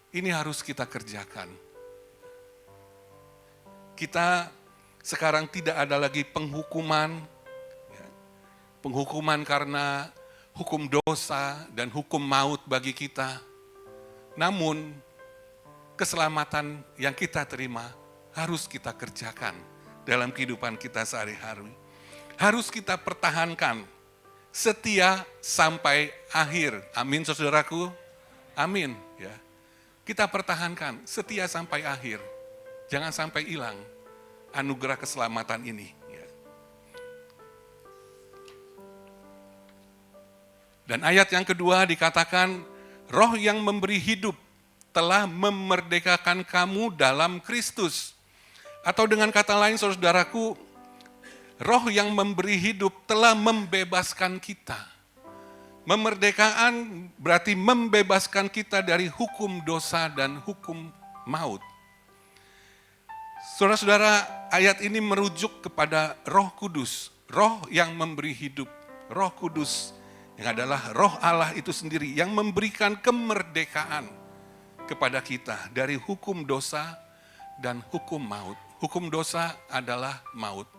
ini harus kita kerjakan. Kita sekarang tidak ada lagi penghukuman karena hukum dosa dan hukum maut bagi kita. Namun, keselamatan yang kita terima harus kita kerjakan dalam kehidupan kita sehari-hari. Harus kita pertahankan. Setia sampai akhir. Amin saudaraku. Amin. Ya. Kita pertahankan setia sampai akhir. Jangan sampai hilang anugerah keselamatan ini. Ya. Dan ayat yang kedua dikatakan, roh yang memberi hidup telah memerdekakan kamu dalam Kristus. Atau dengan kata lain saudaraku, roh yang memberi hidup telah membebaskan kita. Memerdekaan berarti membebaskan kita dari hukum dosa dan hukum maut. Saudara-saudara, ayat ini merujuk kepada Roh Kudus, roh yang memberi hidup. Roh Kudus yang adalah roh Allah itu sendiri yang memberikan kemerdekaan kepada kita dari hukum dosa dan hukum maut. Hukum dosa adalah maut.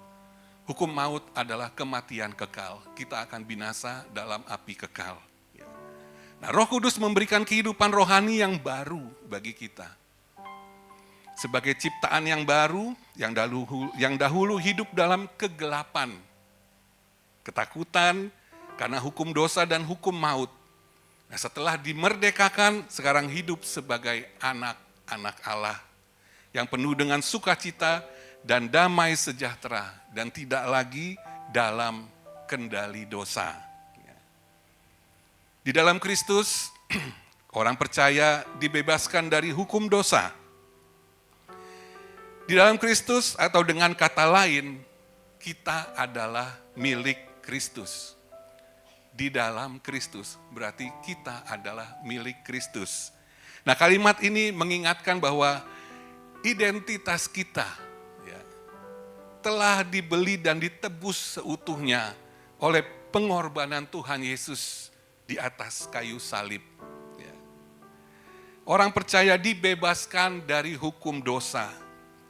Hukum maut adalah kematian kekal. Kita akan binasa dalam api kekal. Nah, Roh Kudus memberikan kehidupan rohani yang baru bagi kita. Sebagai ciptaan yang baru, yang dahulu hidup dalam kegelapan, ketakutan karena hukum dosa dan hukum maut. Nah, setelah dimerdekakan, sekarang hidup sebagai anak-anak Allah yang penuh dengan sukacita dan damai sejahtera, dan tidak lagi dalam kendali dosa. Di dalam Kristus, orang percaya dibebaskan dari hukum dosa. Di dalam Kristus, atau dengan kata lain, kita adalah milik Kristus. Di dalam Kristus, berarti kita adalah milik Kristus. Nah, kalimat ini mengingatkan bahwa identitas kita telah dibeli dan ditebus seutuhnya oleh pengorbanan Tuhan Yesus di atas kayu salib. Orang percaya dibebaskan dari hukum dosa.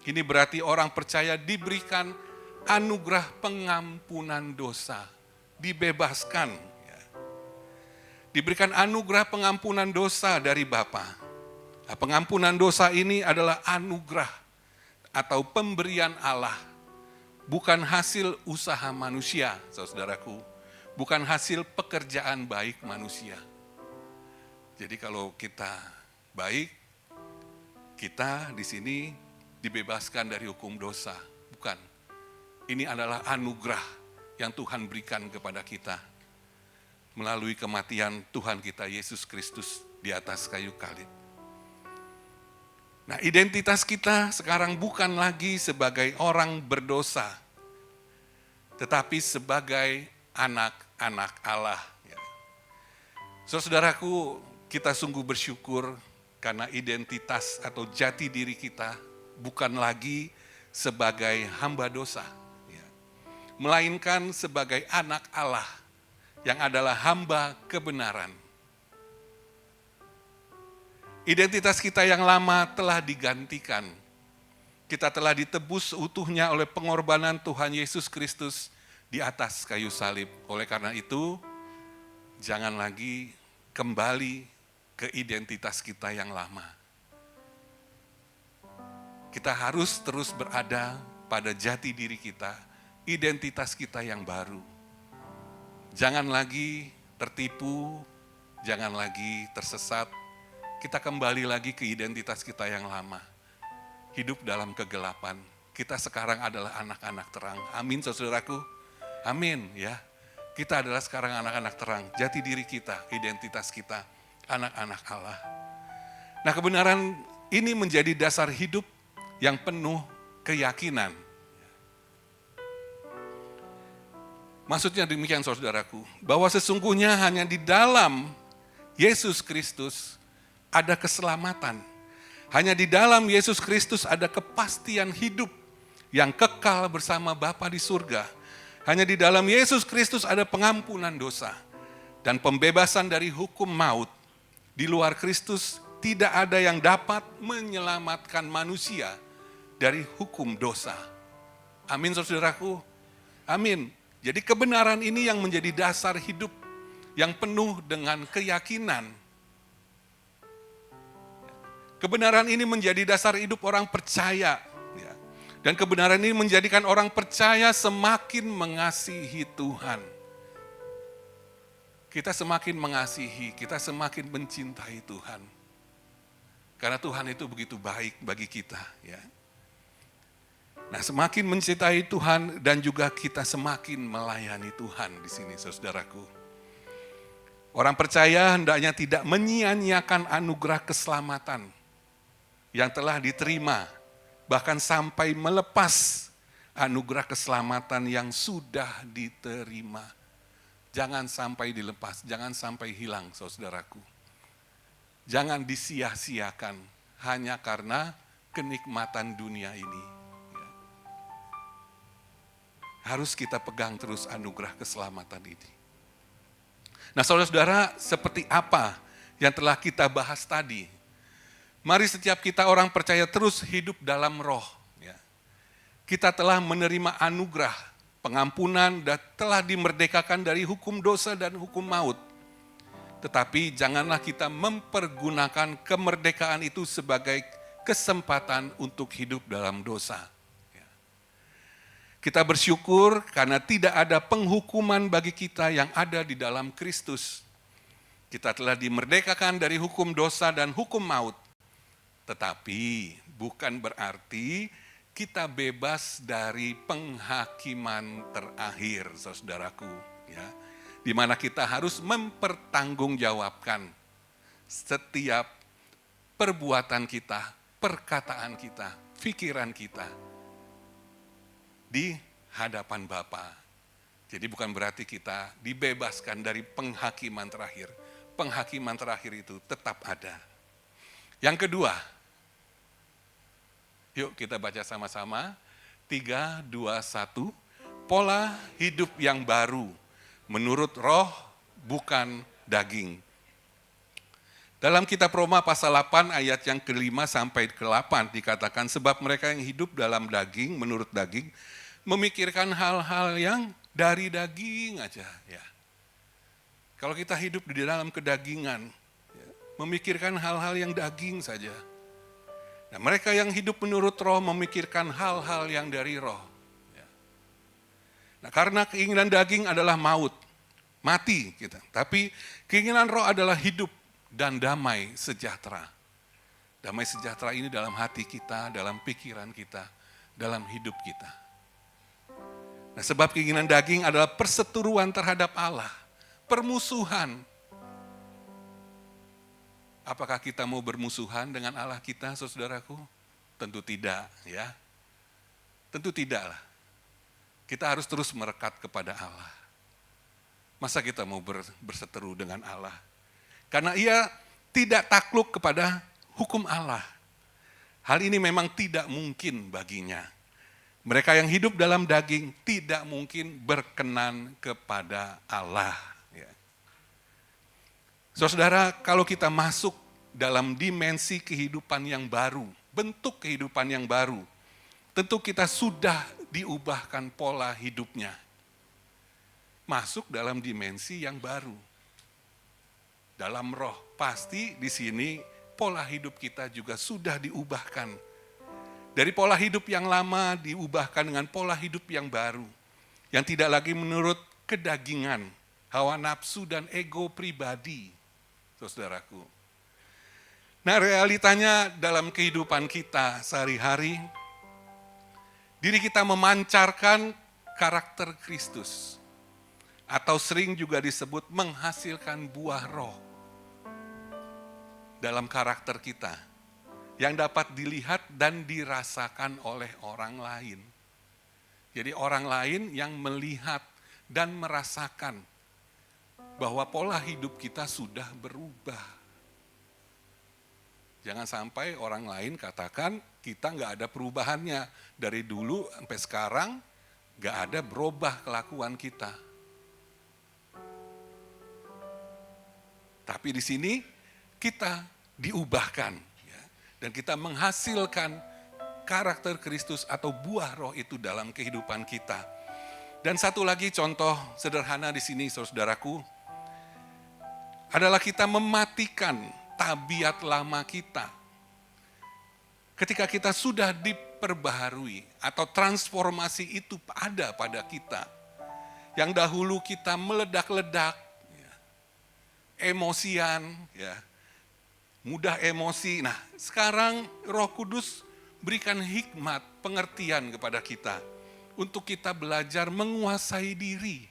Ini berarti orang percaya diberikan anugerah pengampunan dosa. Dibebaskan. Diberikan anugerah pengampunan dosa dari Bapa. Nah, pengampunan dosa ini adalah anugerah atau pemberian Allah. Bukan hasil usaha manusia, saudaraku. Bukan hasil pekerjaan baik manusia. Jadi kalau kita baik, kita di sini dibebaskan dari hukum dosa. Bukan. Ini adalah anugerah yang Tuhan berikan kepada kita. melalui kematian Tuhan kita Yesus Kristus di atas kayu salib. Nah, identitas kita sekarang bukan lagi sebagai orang berdosa, tetapi sebagai anak-anak Allah. Saudaraku, kita sungguh bersyukur karena identitas atau jati diri kita bukan lagi sebagai hamba dosa, melainkan sebagai anak Allah yang adalah hamba kebenaran. Identitas kita yang lama telah digantikan. Kita telah ditebus utuhnya oleh pengorbanan Tuhan Yesus Kristus di atas kayu salib. Oleh karena itu, jangan lagi kembali ke identitas kita yang lama. Kita harus terus berada pada jati diri kita, identitas kita yang baru. Jangan lagi tertipu, jangan lagi tersesat. Kita kembali lagi ke identitas kita yang lama. Hidup dalam kegelapan. Kita sekarang adalah anak-anak terang. Amin, saudaraku. Amin, ya. Kita adalah sekarang anak-anak terang. Jati diri kita, identitas kita, anak-anak Allah. Nah, kebenaran ini menjadi dasar hidup yang penuh keyakinan. Maksudnya demikian, saudaraku, bahwa sesungguhnya hanya di dalam Yesus Kristus ada keselamatan. Hanya di dalam Yesus Kristus ada kepastian hidup yang kekal bersama Bapa di surga. Hanya di dalam Yesus Kristus ada pengampunan dosa dan pembebasan dari hukum maut. Di luar Kristus tidak ada yang dapat menyelamatkan manusia dari hukum dosa. Amin, saudaraku. Amin. Jadi kebenaran ini yang menjadi dasar hidup yang penuh dengan keyakinan. Kebenaran ini menjadi dasar hidup orang percaya. Dan kebenaran ini menjadikan orang percaya semakin mengasihi Tuhan. Kita semakin mengasihi, kita semakin mencintai Tuhan. Karena Tuhan itu begitu baik bagi kita. Ya. Nah, semakin mencintai Tuhan dan juga kita semakin melayani Tuhan di sini, saudaraku. Orang percaya hendaknya tidak menyia-nyiakan anugerah keselamatan yang telah diterima, bahkan sampai melepas anugerah keselamatan yang sudah diterima. Jangan sampai dilepas, jangan sampai hilang, saudaraku. Jangan disia-siakan hanya karena kenikmatan dunia ini. Harus kita pegang terus anugerah keselamatan ini. Nah, saudara-saudara, seperti apa yang telah kita bahas tadi? Mari setiap kita orang percaya terus hidup dalam roh. Ya. Kita telah menerima anugerah, pengampunan, dan telah dimerdekakan dari hukum dosa dan hukum maut. Tetapi janganlah kita mempergunakan kemerdekaan itu sebagai kesempatan untuk hidup dalam dosa. Ya. Kita bersyukur karena tidak ada penghukuman bagi kita yang ada di dalam Kristus. Kita telah dimerdekakan dari hukum dosa dan hukum maut. Tetapi bukan berarti kita bebas dari penghakiman terakhir, saudaraku. Ya, di mana kita harus mempertanggungjawabkan setiap perbuatan kita, perkataan kita, pikiran kita di hadapan Bapa. Jadi bukan berarti kita dibebaskan dari penghakiman terakhir. Penghakiman terakhir itu tetap ada. Yang kedua, yuk kita baca sama-sama. 3, 2, 1. Pola hidup yang baru menurut roh bukan daging. Dalam kitab Roma pasal 8 ayat yang ke-5 sampai ke-8 dikatakan, sebab mereka yang hidup dalam daging, menurut daging, memikirkan hal-hal yang dari daging aja. Ya. Kalau kita hidup di dalam kedagingan, memikirkan hal-hal yang daging saja. Nah, mereka yang hidup menurut roh memikirkan hal-hal yang dari roh. Nah, karena keinginan daging adalah maut, mati kita. Tapi keinginan roh adalah hidup dan damai sejahtera. Damai sejahtera ini dalam hati kita, dalam pikiran kita, dalam hidup kita. Nah, sebab keinginan daging adalah perseteruan terhadap Allah, permusuhan. Apakah kita mau bermusuhan dengan Allah kita, saudaraku? Tentu tidak, ya. Tentu tidaklah. Kita harus terus merekat kepada Allah. Masa kita mau berseteru dengan Allah? Karena ia tidak takluk kepada hukum Allah. Hal ini memang tidak mungkin baginya. Mereka yang hidup dalam daging tidak mungkin berkenan kepada Allah. Ya. Saudara, kalau kita masuk dalam dimensi kehidupan yang baru, bentuk kehidupan yang baru, tentu kita sudah diubahkan pola hidupnya. Masuk dalam dimensi yang baru. Dalam roh, pasti di sini pola hidup kita juga sudah diubahkan. Dari pola hidup yang lama diubahkan dengan pola hidup yang baru. Yang tidak lagi menurut kedagingan, hawa nafsu dan ego pribadi, saudaraku. Nah, realitanya dalam kehidupan kita sehari-hari, diri kita memancarkan karakter Kristus. Atau sering juga disebut menghasilkan buah roh dalam karakter kita. Yang dapat dilihat dan dirasakan oleh orang lain. Jadi orang lain yang melihat dan merasakan bahwa pola hidup kita sudah berubah. Jangan sampai orang lain katakan kita nggak ada perubahannya. Dari dulu sampai sekarang nggak ada berubah kelakuan kita. Tapi di sini kita diubahkan ya, dan kita menghasilkan karakter Kristus atau buah roh itu dalam kehidupan kita. Dan satu lagi contoh sederhana di sini saudaraku adalah kita mematikan tabiat lama kita. Ketika kita sudah diperbaharui atau transformasi itu ada pada kita. Yang dahulu kita meledak-ledak, emosian, ya, mudah emosi. Nah, sekarang Roh Kudus berikan hikmat, pengertian kepada kita untuk kita belajar menguasai diri.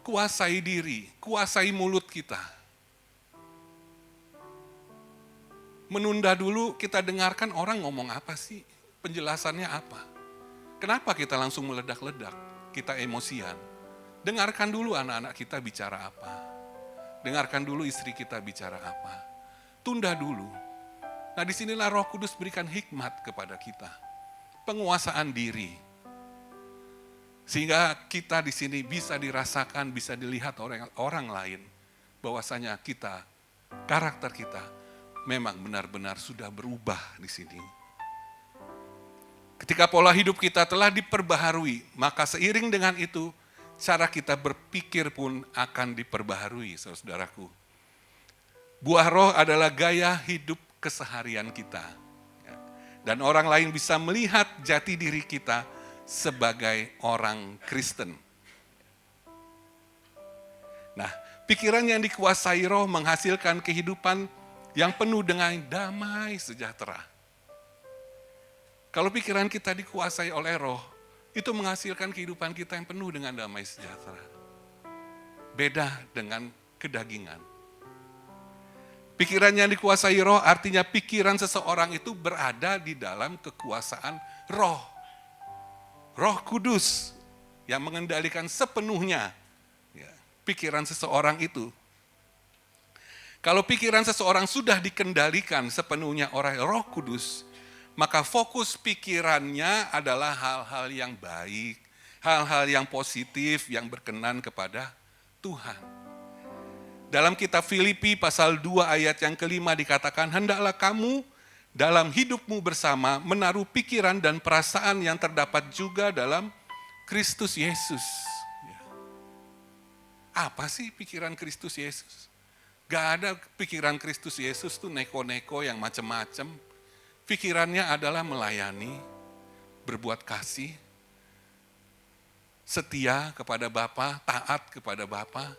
Kuasai diri, kuasai mulut kita. Menunda dulu kita dengarkan orang ngomong apa sih, penjelasannya apa. Kenapa kita langsung meledak-ledak, kita emosian. Dengarkan dulu anak-anak kita bicara apa. Dengarkan dulu istri kita bicara apa. Tunda dulu. Nah, disinilah Roh Kudus berikan hikmat kepada kita. Penguasaan diri. Sehingga kita di sini bisa dirasakan, bisa dilihat orang lain. Bahwasanya kita, karakter kita memang benar-benar sudah berubah di sini. Ketika pola hidup kita telah diperbaharui, maka seiring dengan itu, cara kita berpikir pun akan diperbaharui, saudaraku. Buah roh adalah gaya hidup keseharian kita. Dan orang lain bisa melihat jati diri kita sebagai orang Kristen. Nah, pikiran yang dikuasai roh menghasilkan kehidupan yang penuh dengan damai sejahtera. Kalau pikiran kita dikuasai oleh roh, itu menghasilkan kehidupan kita yang penuh dengan damai sejahtera. Beda dengan kedagingan. Pikiran yang dikuasai roh artinya pikiran seseorang itu berada di dalam kekuasaan roh. Roh Kudus yang mengendalikan sepenuhnya ya, pikiran seseorang itu. Kalau pikiran seseorang sudah dikendalikan sepenuhnya oleh Roh Kudus, maka fokus pikirannya adalah hal-hal yang baik, hal-hal yang positif, yang berkenan kepada Tuhan. Dalam kitab Filipi pasal 2 ayat yang kelima dikatakan, hendaklah kamu dalam hidupmu bersama menaruh pikiran dan perasaan yang terdapat juga dalam Kristus Yesus. Apa sih pikiran Kristus Yesus? Gak ada pikiran Kristus Yesus tuh neko-neko yang macam-macam. Pikirannya adalah melayani, berbuat kasih, setia kepada Bapa, taat kepada Bapa.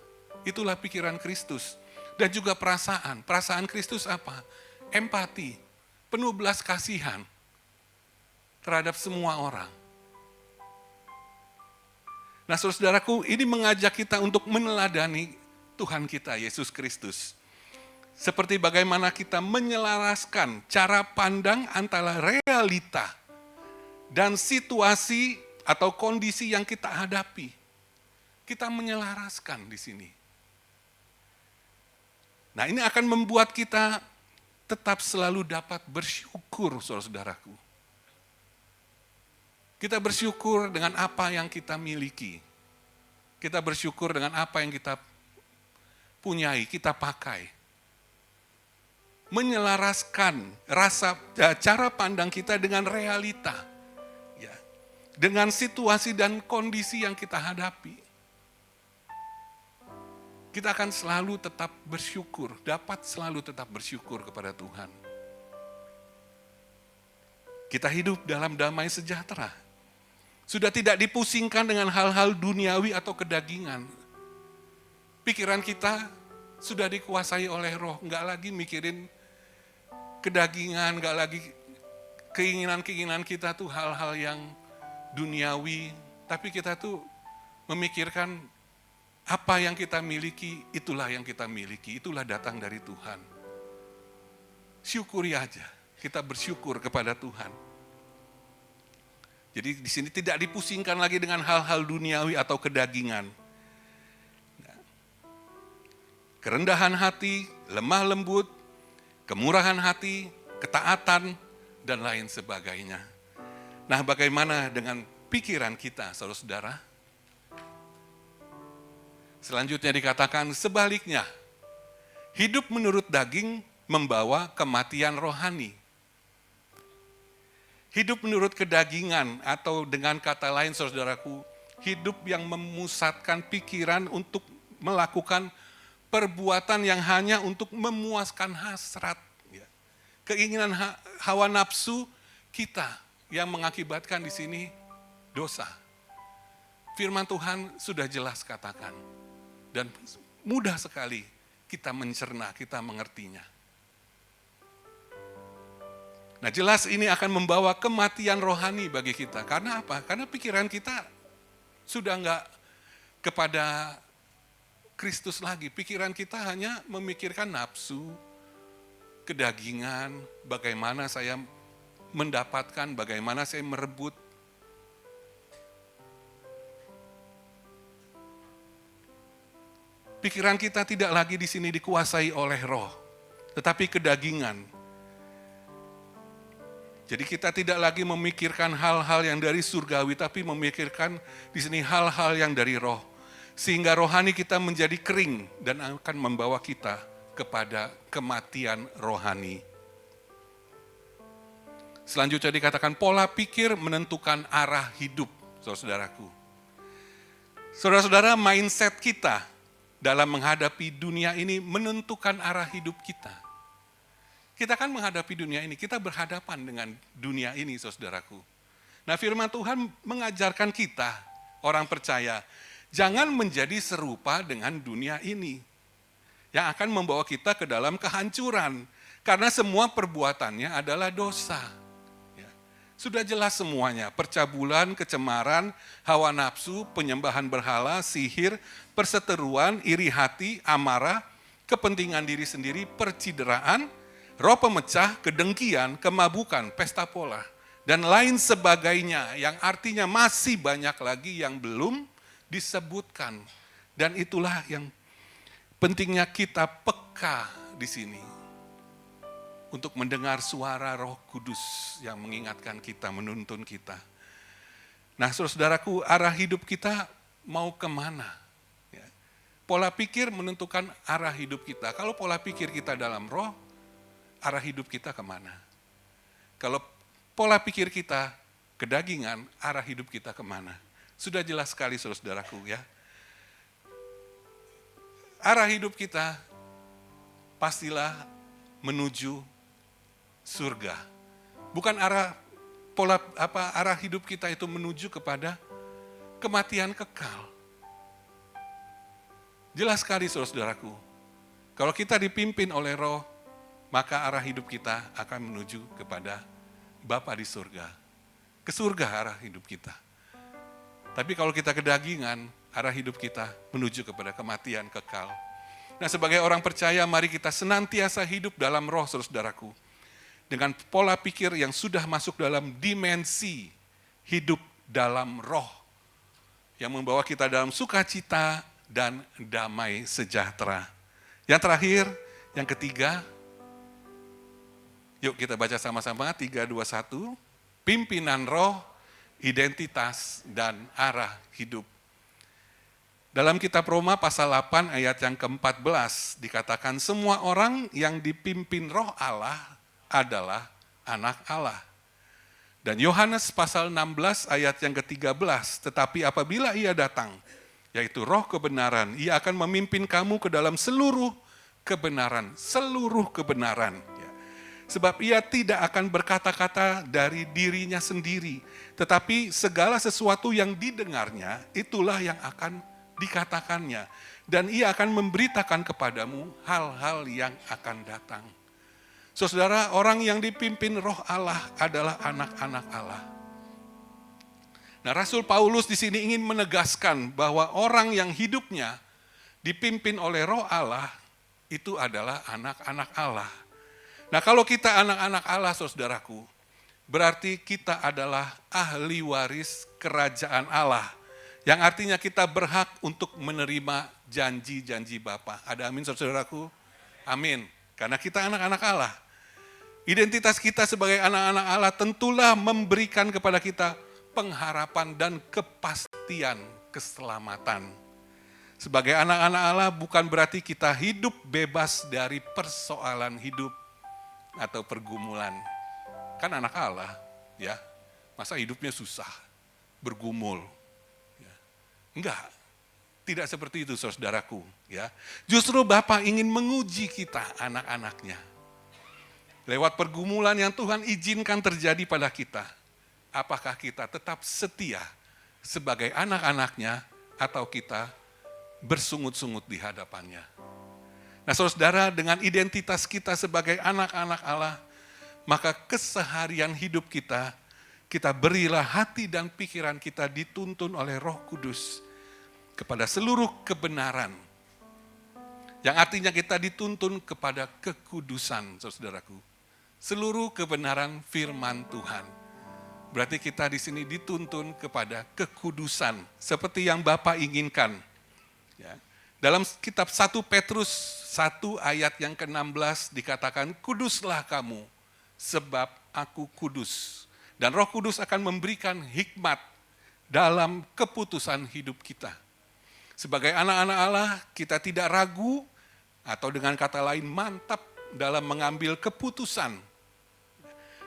Itulah pikiran Kristus. Dan juga perasaan. Perasaan Kristus apa? Empati, penuh belas kasihan terhadap semua orang. Nah, saudaraku, ini mengajak kita untuk meneladani Tuhan kita, Yesus Kristus. Seperti bagaimana kita menyelaraskan cara pandang antara realita dan situasi atau kondisi yang kita hadapi. Kita menyelaraskan di sini. Nah, ini akan membuat kita tetap selalu dapat bersyukur, saudara-saudaraku. Kita bersyukur dengan apa yang kita miliki. Kita bersyukur dengan apa yang kita punyai, kita pakai. Menyelaraskan cara pandang kita dengan realita. Ya, dengan situasi dan kondisi yang kita hadapi. Kita akan selalu tetap bersyukur, dapat selalu tetap bersyukur kepada Tuhan. Kita hidup dalam damai sejahtera. Sudah tidak dipusingkan dengan hal-hal duniawi atau kedagingan. Pikiran kita sudah dikuasai oleh Roh, enggak lagi mikirin kedagingan, enggak lagi keinginan-keinginan kita tuh hal-hal yang duniawi, tapi kita tuh memikirkan apa yang kita miliki, itulah yang kita miliki, itulah datang dari Tuhan. Syukuri aja, kita bersyukur kepada Tuhan. Jadi di sini tidak dipusingkan lagi dengan hal-hal duniawi atau kedagingan. Kerendahan hati, lemah lembut, kemurahan hati, ketaatan, dan lain sebagainya. Nah, bagaimana dengan pikiran kita, saudara-saudara? Selanjutnya dikatakan sebaliknya, hidup menurut daging membawa kematian rohani. Hidup menurut kedagingan atau dengan kata lain saudaraku, hidup yang memusatkan pikiran untuk melakukan perbuatan yang hanya untuk memuaskan hasrat. Keinginan hawa nafsu kita yang mengakibatkan di sini dosa. Firman Tuhan sudah jelas katakan. Dan mudah sekali kita mencerna, kita mengertinya. Nah, jelas ini akan membawa kematian rohani bagi kita. Karena apa? Karena pikiran kita sudah enggak kepada Kristus lagi. Pikiran kita hanya memikirkan nafsu, kedagingan, bagaimana saya mendapatkan, bagaimana saya merebut. Pikiran kita tidak lagi di sini dikuasai oleh Roh, tetapi kedagingan. Jadi kita tidak lagi memikirkan hal-hal yang dari surgawi, tapi memikirkan di sini hal-hal yang dari Roh. Sehingga rohani kita menjadi kering dan akan membawa kita kepada kematian rohani. Selanjutnya dikatakan pola pikir menentukan arah hidup, saudara-saudaraku. Saudara-saudara, mindset kita dalam menghadapi dunia ini menentukan arah hidup kita. Kita kan menghadapi dunia ini, kita berhadapan dengan dunia ini, saudaraku. Nah, firman Tuhan mengajarkan kita, orang percaya, jangan menjadi serupa dengan dunia ini. Yang akan membawa kita ke dalam kehancuran. Karena semua perbuatannya adalah dosa. Ya. Sudah jelas semuanya, percabulan, kecemaran, hawa nafsu, penyembahan berhala, sihir, perseteruan, iri hati, amarah, kepentingan diri sendiri, percideraan, roh pemecah, kedengkian, kemabukan, pesta pola, dan lain sebagainya yang artinya masih banyak lagi yang belum disebutkan. Dan itulah yang pentingnya kita peka di sini untuk mendengar suara Roh Kudus yang mengingatkan kita, menuntun kita. Nah, saudaraku, arah hidup kita mau kemana? Ya. Pola pikir menentukan arah hidup kita. Kalau pola pikir kita dalam Roh, arah hidup kita kemana? Kalau pola pikir kita kedagingan, arah hidup kita kemana? Sudah jelas sekali, saudaraku, ya. Arah hidup kita pastilah menuju surga. Bukan arah hidup kita itu menuju kepada kematian kekal. Jelas sekali, saudaraku. Kalau kita dipimpin oleh Roh, maka arah hidup kita akan menuju kepada Bapa di surga. Ke surga arah hidup kita. Tapi kalau kita kedagingan, arah hidup kita menuju kepada kematian kekal. Nah, sebagai orang percaya, mari kita senantiasa hidup dalam roh, saudaraku. Dengan pola pikir yang sudah masuk dalam dimensi hidup dalam roh. Yang membawa kita dalam sukacita dan damai sejahtera. Yang terakhir, yang ketiga, yuk kita baca sama-sama, 3, 2, 1. Pimpinan roh, identitas, dan arah hidup. Dalam kitab Roma pasal 8 ayat yang ke-14 dikatakan semua orang yang dipimpin roh Allah adalah anak Allah. Dan Yohanes pasal 16 ayat yang ke-13, tetapi apabila ia datang, yaitu roh kebenaran, ia akan memimpin kamu ke dalam seluruh kebenaran. Ya. Sebab ia tidak akan berkata-kata dari dirinya sendiri, tetapi segala sesuatu yang didengarnya, itulah yang akan dikatakannya. Dan ia akan memberitakan kepadamu hal-hal yang akan datang. Saudara, orang yang dipimpin roh Allah adalah anak-anak Allah. Nah, Rasul Paulus di sini ingin menegaskan bahwa orang yang hidupnya dipimpin oleh roh Allah, itu adalah anak-anak Allah. Nah, kalau kita anak-anak Allah, saudaraku, berarti kita adalah ahli waris kerajaan Allah. Yang artinya kita berhak untuk menerima janji-janji Bapa. Ada amin, saudaraku? Amin. Karena kita anak-anak Allah. Identitas kita sebagai anak-anak Allah tentulah memberikan kepada kita pengharapan dan kepastian keselamatan. Sebagai anak-anak Allah bukan berarti kita hidup bebas dari persoalan hidup atau pergumulan. Kan anak Allah, ya. Masa hidupnya susah, bergumul. Ya. Enggak. Tidak seperti itu, saudaraku, ya. Justru Bapa ingin menguji kita, anak-anaknya. Lewat pergumulan yang Tuhan izinkan terjadi pada kita. Apakah kita tetap setia sebagai anak-anaknya atau kita bersungut-sungut di hadapannya. Nah, saudara, dengan identitas kita sebagai anak-anak Allah, maka keseharian hidup kita berilah hati dan pikiran kita dituntun oleh Roh Kudus kepada seluruh kebenaran. Yang artinya kita dituntun kepada kekudusan, saudaraku. Seluruh kebenaran firman Tuhan. Berarti kita di sini dituntun kepada kekudusan seperti yang Bapa inginkan. Ya. Dalam kitab 1 Petrus 1 ayat yang ke-16 dikatakan, kuduslah kamu sebab aku kudus. Dan Roh Kudus akan memberikan hikmat dalam keputusan hidup kita. Sebagai anak-anak Allah, kita tidak ragu atau dengan kata lain mantap dalam mengambil keputusan.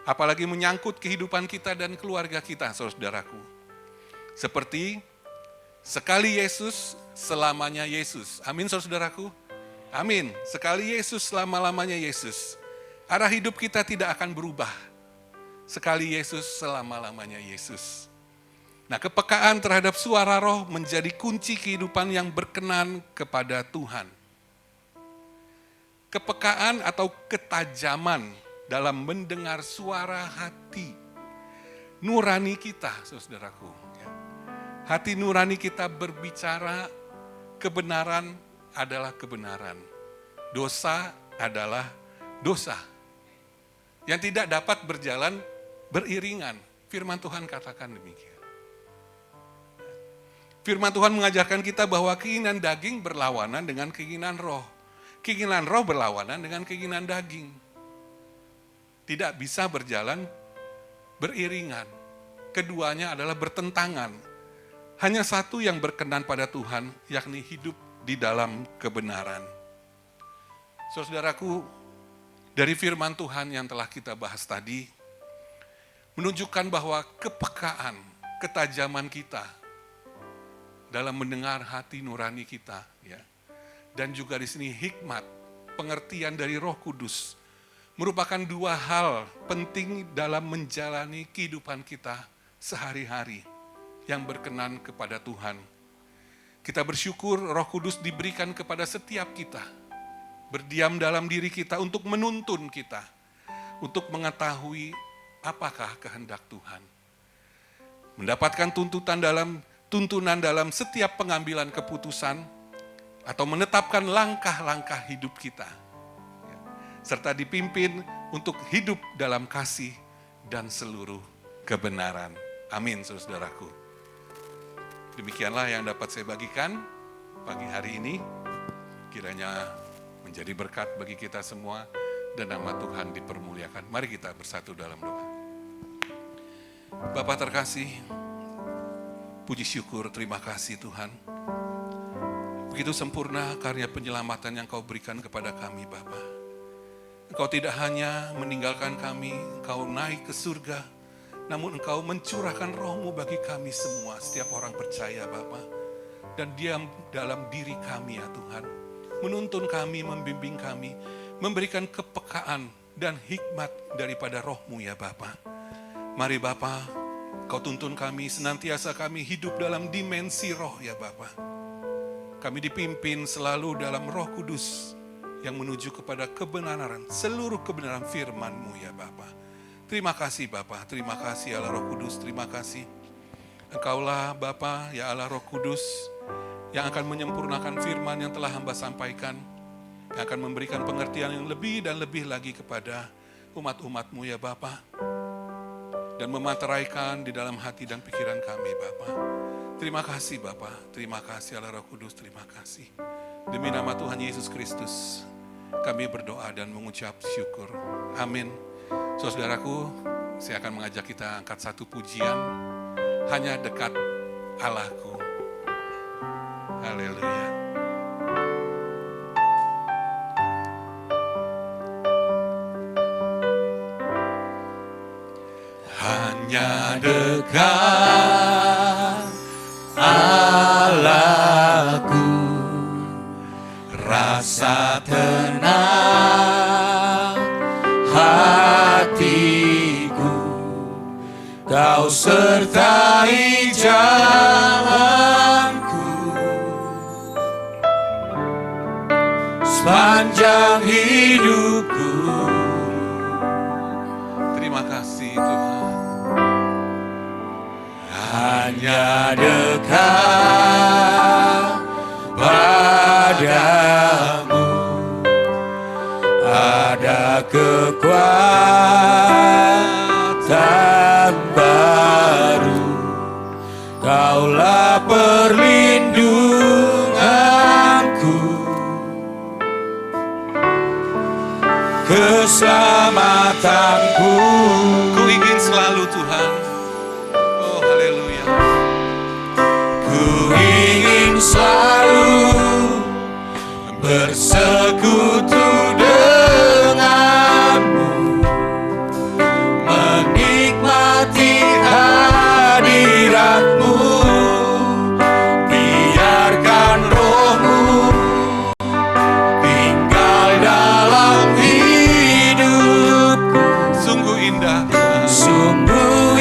Apalagi menyangkut kehidupan kita dan keluarga kita, saudaraku. Seperti sekali Yesus, selamanya Yesus. Amin, saudaraku. Amin. Sekali Yesus, selama-lamanya Yesus. Arah hidup kita tidak akan berubah. Sekali Yesus, selama-lamanya Yesus. Nah, kepekaan terhadap suara roh menjadi kunci kehidupan yang berkenan kepada Tuhan. Kepekaan atau ketajaman dalam mendengar suara hati nurani kita, saudaraku. Hati nurani kita berbicara kebenaran adalah kebenaran. Dosa adalah dosa. Yang tidak dapat berjalan beriringan. Firman Tuhan katakan demikian. Firman Tuhan mengajarkan kita bahwa keinginan daging berlawanan dengan keinginan roh. Keinginan roh berlawanan dengan keinginan daging. Tidak bisa berjalan beriringan. Keduanya adalah bertentangan. Hanya satu yang berkenan pada Tuhan, yakni hidup di dalam kebenaran. Saudaraku, dari firman Tuhan yang telah kita bahas tadi, menunjukkan bahwa kepekaan, ketajaman kita dalam mendengar hati nurani kita, ya, dan juga di sini hikmat, pengertian dari Roh Kudus, merupakan dua hal penting dalam menjalani kehidupan kita sehari-hari yang berkenan kepada Tuhan. Kita bersyukur Roh Kudus diberikan kepada setiap kita, berdiam dalam diri kita untuk menuntun kita, untuk mengetahui apakah kehendak Tuhan. Mendapatkan tuntutan dalam tuntunan dalam setiap pengambilan keputusan atau menetapkan langkah-langkah hidup kita. Serta dipimpin untuk hidup dalam kasih dan seluruh kebenaran. Amin, saudaraku. Demikianlah yang dapat saya bagikan pagi hari ini. Kiranya menjadi berkat bagi kita semua dan nama Tuhan dipermuliakan. Mari kita bersatu dalam doa. Bapa terkasih, puji syukur, terima kasih Tuhan. Begitu sempurna karya penyelamatan yang Kau berikan kepada kami Bapa. Engkau tidak hanya meninggalkan kami, Engkau naik ke surga, namun Engkau mencurahkan roh-Mu bagi kami semua, setiap orang percaya Bapa. Dan diam dalam diri kami ya Tuhan. Menuntun kami, membimbing kami, memberikan kepekaan dan hikmat daripada roh-Mu ya Bapa. Mari Bapa, Kau tuntun kami, senantiasa kami hidup dalam dimensi roh ya Bapa. Kami dipimpin selalu dalam Roh Kudus yang menuju kepada kebenaran, seluruh kebenaran firman-Mu ya Bapa. Terima kasih Bapa, terima kasih Allah Roh Kudus, terima kasih. Engkaulah Bapa, ya Allah Roh Kudus, yang akan menyempurnakan firman yang telah hamba sampaikan, yang akan memberikan pengertian yang lebih dan lebih lagi kepada umat-umat-Mu ya Bapa, dan memanteraikan di dalam hati dan pikiran kami Bapa. Terima kasih Bapa, terima kasih Allah Roh Kudus, terima kasih. Demi nama Tuhan Yesus Kristus, kami berdoa dan mengucap syukur. Amin. Saudaraku, saya akan mengajak kita angkat satu pujian, Hanya Dekat Allahku. Haleluya. Hanya dekat Allahku, rasa tenang hatiku, Kau sertai jalanku sepanjang hidupku. Terima kasih Tuhan. Hanya dekat padamu ada kekuatan baru. Kaulah perlindunganku, keselamatanku. Ku ingin selalu Tuhan. Oh haleluya. Ku ingin selalu bersekutu denganmu, menikmati hadiratmu. Biarkan roh-Mu tinggal dalam hidupku. Sungguh indah, sungguh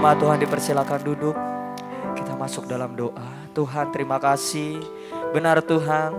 Jemaat Tuhan dipersilakan duduk. Kita masuk dalam doa. Tuhan terima kasih. Benar Tuhan,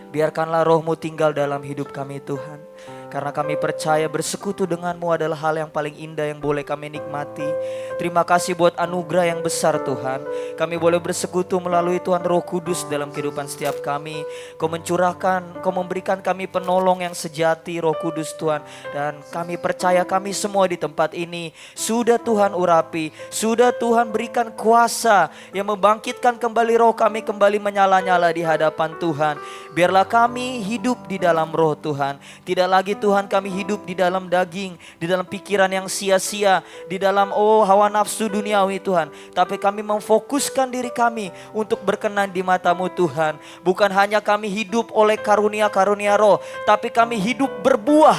biarkanlah roh-Mu tinggal dalam hidup kami Tuhan. Karena kami percaya bersekutu dengan-Mu adalah hal yang paling indah yang boleh kami nikmati. Terima kasih buat anugerah yang besar Tuhan. Kami boleh bersekutu melalui Tuhan Roh Kudus dalam kehidupan setiap kami. Kau mencurahkan, Kau memberikan kami penolong yang sejati Roh Kudus Tuhan. Dan kami percaya kami semua di tempat ini sudah Tuhan urapi, sudah Tuhan berikan kuasa yang membangkitkan kembali roh kami kembali menyala-nyala di hadapan Tuhan. Biarlah kami hidup di dalam roh Tuhan. Tidak lagi Tuhan kami hidup di dalam daging, di dalam pikiran yang sia-sia, di dalam hawa nafsu duniawi Tuhan. Tapi kami memfokuskan diri kami untuk berkenan di mata-Mu Tuhan. Bukan hanya kami hidup oleh karunia-karunia roh, tapi kami hidup berbuah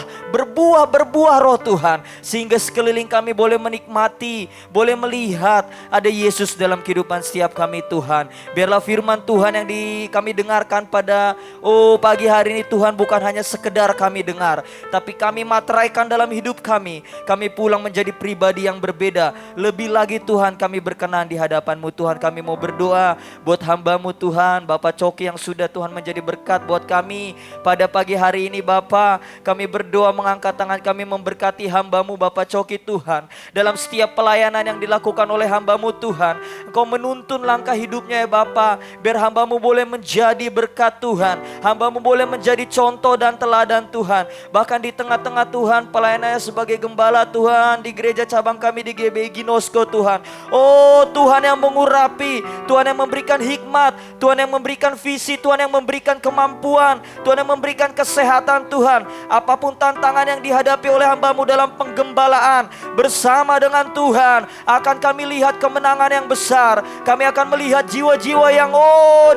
roh Tuhan. Sehingga sekeliling kami boleh menikmati, boleh melihat ada Yesus dalam kehidupan setiap kami Tuhan. Biarlah firman Tuhan yang kami dengarkan pada pagi hari ini Tuhan bukan hanya sekedar kami dengar, tapi kami materaikan dalam hidup kami. Kami pulang menjadi pribadi yang berbeda. Lebih lagi Tuhan kami berkenan di hadapan-Mu Tuhan. Kami mau berdoa buat hamba-Mu Tuhan, Bapak Coki yang sudah Tuhan menjadi berkat buat kami. Pada pagi hari ini Bapak, kami berdoa mengangkat tangan kami memberkati hamba-Mu Bapak Coki Tuhan. Dalam setiap pelayanan yang dilakukan oleh hamba-Mu Tuhan, Engkau menuntun langkah hidupnya ya Bapak. Biar hamba-Mu boleh menjadi berkat Tuhan. Hamba-Mu boleh menjadi contoh dan teladan Tuhan. Bahkan di tengah-tengah Tuhan pelayanannya sebagai gembala Tuhan di gereja cabang kami di GBI Ginosko Tuhan. Oh Tuhan yang mengurapi, Tuhan yang memberikan hikmat, Tuhan yang memberikan visi, Tuhan yang memberikan kemampuan, Tuhan yang memberikan kesehatan Tuhan. Apapun tantangan yang dihadapi oleh hamba-Mu dalam penggembalaan bersama dengan Tuhan, akan kami lihat kemenangan yang besar. Kami akan melihat jiwa-jiwa yang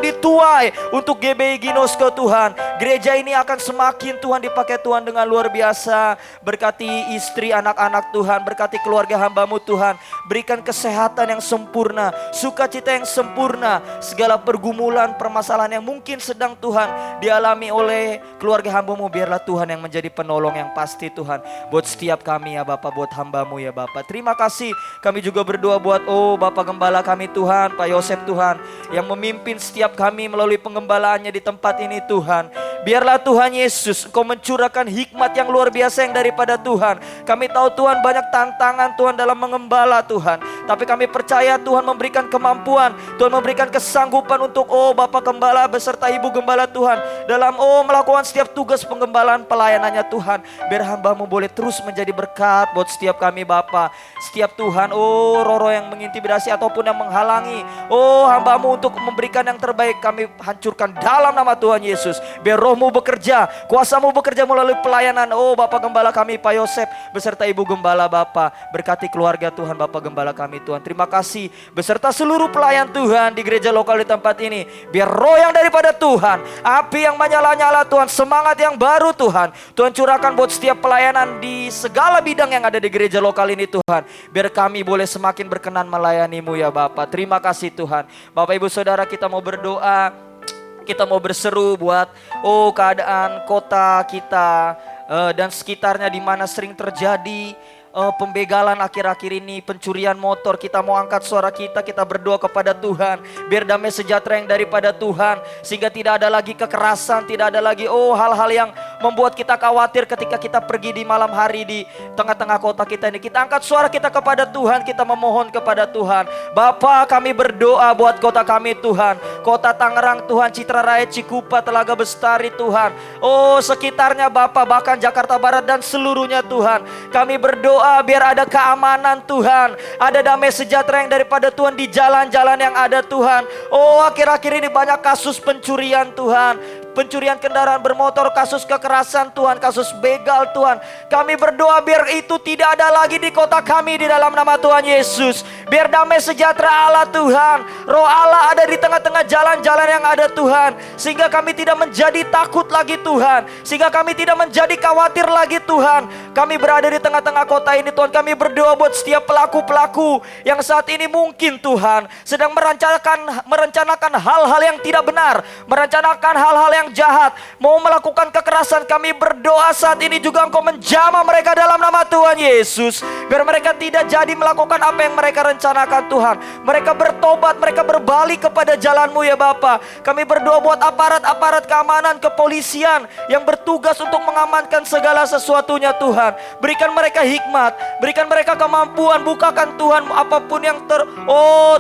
dituai untuk GBI Ginosko Tuhan. Gereja ini akan semakin Tuhan dipakai Tuhan dengan luar biasa. Berkati istri anak-anak Tuhan, berkati keluarga hamba-Mu Tuhan. Berikan kesehatan yang sempurna, sukacita yang sempurna. Segala pergumulan, permasalahan yang mungkin sedang Tuhan dialami oleh keluarga hamba-Mu, biarlah Tuhan yang menjadi penolong yang pasti Tuhan. Buat setiap kami ya Bapak, buat hamba-Mu ya Bapak. Terima kasih. Kami juga berdoa buat Bapak Gembala kami Tuhan, Pak Yosef Tuhan, yang memimpin setiap kami melalui penggembalaannya di tempat ini Tuhan. Biarlah Tuhan Yesus Engkau mencurahkan hikmat yang luar biasa yang daripada Tuhan. Kami tahu Tuhan banyak tantangan Tuhan dalam mengembala Tuhan, tapi kami percaya Tuhan memberikan kemampuan, Tuhan memberikan kesanggupan untuk Bapak Gembala beserta Ibu Gembala Tuhan dalam melakukan setiap tugas penggembalaan pelayanannya Tuhan. Biar hamba-Mu boleh terus menjadi berkat buat setiap kami Bapak. Setiap Tuhan roh-roh yang mengintimidasi ataupun yang menghalangi hamba-Mu untuk memberikan yang terbaik, kami hancurkan dalam nama Tuhan Yesus. Biar roh-Mu bekerja, kuasa-Mu bekerja melalui pelayanan Bapak Gembala kami Pak Yosef beserta Ibu Gembala Bapak. Berkati keluarga Tuhan Bapak Gembala kami Tuhan. Terima kasih beserta seluruh pelayan Tuhan di gereja lokal di tempat ini. Biar roh yang daripada Tuhan, api yang menyala-nyala Tuhan, semangat yang baru Tuhan, Tuhan curahkan buat setiap pelayanan di segala bidang yang ada di gereja lokal ini Tuhan. Biar kami boleh semakin berkenan melayani-Mu ya Bapak. Terima kasih Tuhan. Bapak Ibu Saudara, kita mau berdoa, kita mau berseru buat keadaan kota kita dan sekitarnya di mana sering terjadi pembegalan akhir-akhir ini, pencurian motor. Kita mau angkat suara kita berdoa kepada Tuhan. Biar damai sejahtera yang daripada Tuhan, sehingga tidak ada lagi kekerasan, tidak ada lagi hal-hal yang membuat kita khawatir ketika kita pergi di malam hari di tengah-tengah kota kita ini. Kita angkat suara kita kepada Tuhan, kita memohon kepada Tuhan. Bapa, kami berdoa buat kota kami Tuhan, kota Tangerang Tuhan, Citra Raya, Cikupa, Telaga Bestari Tuhan, sekitarnya Bapa, bahkan Jakarta Barat dan seluruhnya Tuhan. Kami berdoa biar ada keamanan Tuhan, ada damai sejahtera yang daripada Tuhan di jalan-jalan yang ada Tuhan. Akhir-akhir ini banyak kasus pencurian Tuhan, pencurian kendaraan bermotor, kasus kekerasan Tuhan, kasus begal Tuhan. Kami berdoa biar itu tidak ada lagi di kota kami di dalam nama Tuhan Yesus. Biar damai sejahtera Allah Tuhan, roh Allah ada di tengah-tengah jalan-jalan yang ada Tuhan, sehingga kami tidak menjadi takut lagi Tuhan, sehingga kami tidak menjadi khawatir lagi Tuhan. Kami berada di tengah-tengah kota ini Tuhan. Kami berdoa buat setiap pelaku-pelaku yang saat ini mungkin Tuhan sedang merencanakan hal-hal yang tidak benar, merencanakan hal-hal yang jahat, mau melakukan kekerasan, kami berdoa saat ini juga Engkau menjamah mereka dalam nama Tuhan Yesus. Biar mereka tidak jadi melakukan apa yang mereka rencanakan Tuhan. Mereka bertobat, mereka berbalik kepada jalan-Mu ya Bapa. Kami berdoa buat aparat-aparat keamanan, kepolisian yang bertugas untuk mengamankan segala sesuatunya Tuhan. Berikan mereka hikmat, berikan mereka kemampuan, bukakan Tuhan apapun yang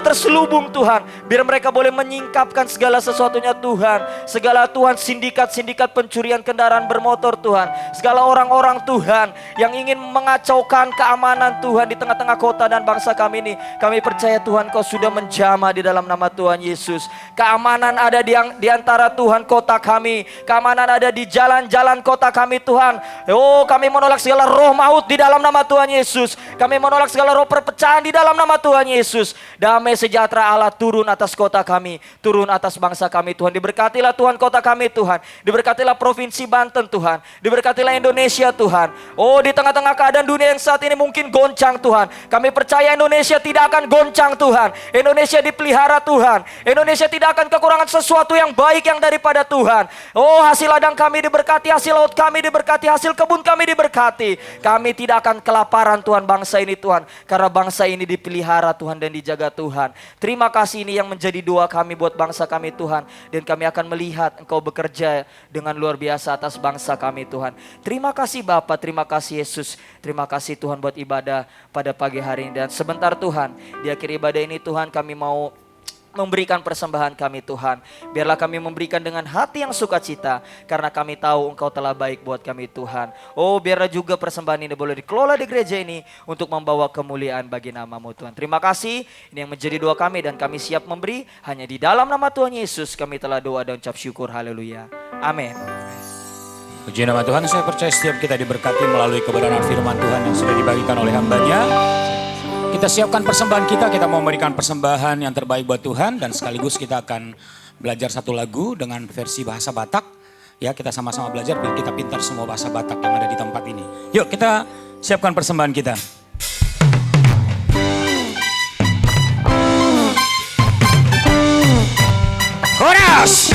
terselubung Tuhan. Biar mereka boleh menyingkapkan segala sesuatunya Tuhan. Segala Tuhan sindikat-sindikat pencurian kendaraan bermotor Tuhan. Segala orang-orang Tuhan yang ingin mengacaukan keamanan Tuhan di tengah-tengah kota dan bangsa kami ini. Kami percaya Tuhan Kau sudah menjamah di dalam nama Tuhan Yesus. Keamanan ada di antara Tuhan kota kami. Keamanan ada di jalan-jalan kota kami Tuhan. Oh, kami menolak segala roh maut di dalam nama Tuhan Yesus. Kami menolak segala roh perpecahan di dalam nama Tuhan Yesus. Damai sejahtera Allah turun atas kota kami, turun atas bangsa kami Tuhan. Diberkatilah Tuhan kota kami Tuhan. Diberkatilah provinsi Banten Tuhan. Diberkatilah Indonesia Tuhan. Oh, di tengah-tengah keadaan dunia yang saat ini mungkin goncang Tuhan, kami percaya Indonesia tidak akan goncang Tuhan. Indonesia dipelihara Tuhan. Indonesia tidak akan kekurangan sesuatu yang baik yang daripada Tuhan. Oh, hasil ladang kami diberkati, hasil laut kami diberkati, hasil kebun kami diberkati. Kami tidak akan kelaparan Tuhan bangsa ini Tuhan, karena bangsa ini dipelihara Tuhan dan dijaga Tuhan. Terima kasih, ini yang menjadi doa kami buat bangsa kami Tuhan. Dan kami akan melihat Engkau bekerja dengan luar biasa atas bangsa kami Tuhan. Terima kasih Bapa, terima kasih Yesus. Terima kasih Tuhan buat ibadah pada pagi hari ini. Dan sebentar Tuhan, di akhir ibadah ini Tuhan, kami mau memberikan persembahan kami Tuhan. Biarlah kami memberikan dengan hati yang sukacita, karena kami tahu Engkau telah baik buat kami Tuhan. Oh, biarlah juga persembahan ini boleh dikelola di gereja ini untuk membawa kemuliaan bagi nama-Mu Tuhan. Terima kasih, ini yang menjadi doa kami dan kami siap memberi. Hanya di dalam nama Tuhan Yesus kami telah doa dan ucap syukur. Haleluya. Amin. Puji nama Tuhan, saya percaya setiap kita diberkati melalui kebenaran firman Tuhan yang sudah dibagikan oleh hamba-Nya. Kita siapkan persembahan kita mau memberikan persembahan yang terbaik buat Tuhan. Dan sekaligus kita akan belajar satu lagu dengan versi bahasa Batak. Ya, kita sama-sama belajar biar kita pintar semua bahasa Batak yang ada di tempat ini. Yuk kita siapkan persembahan kita. Koras!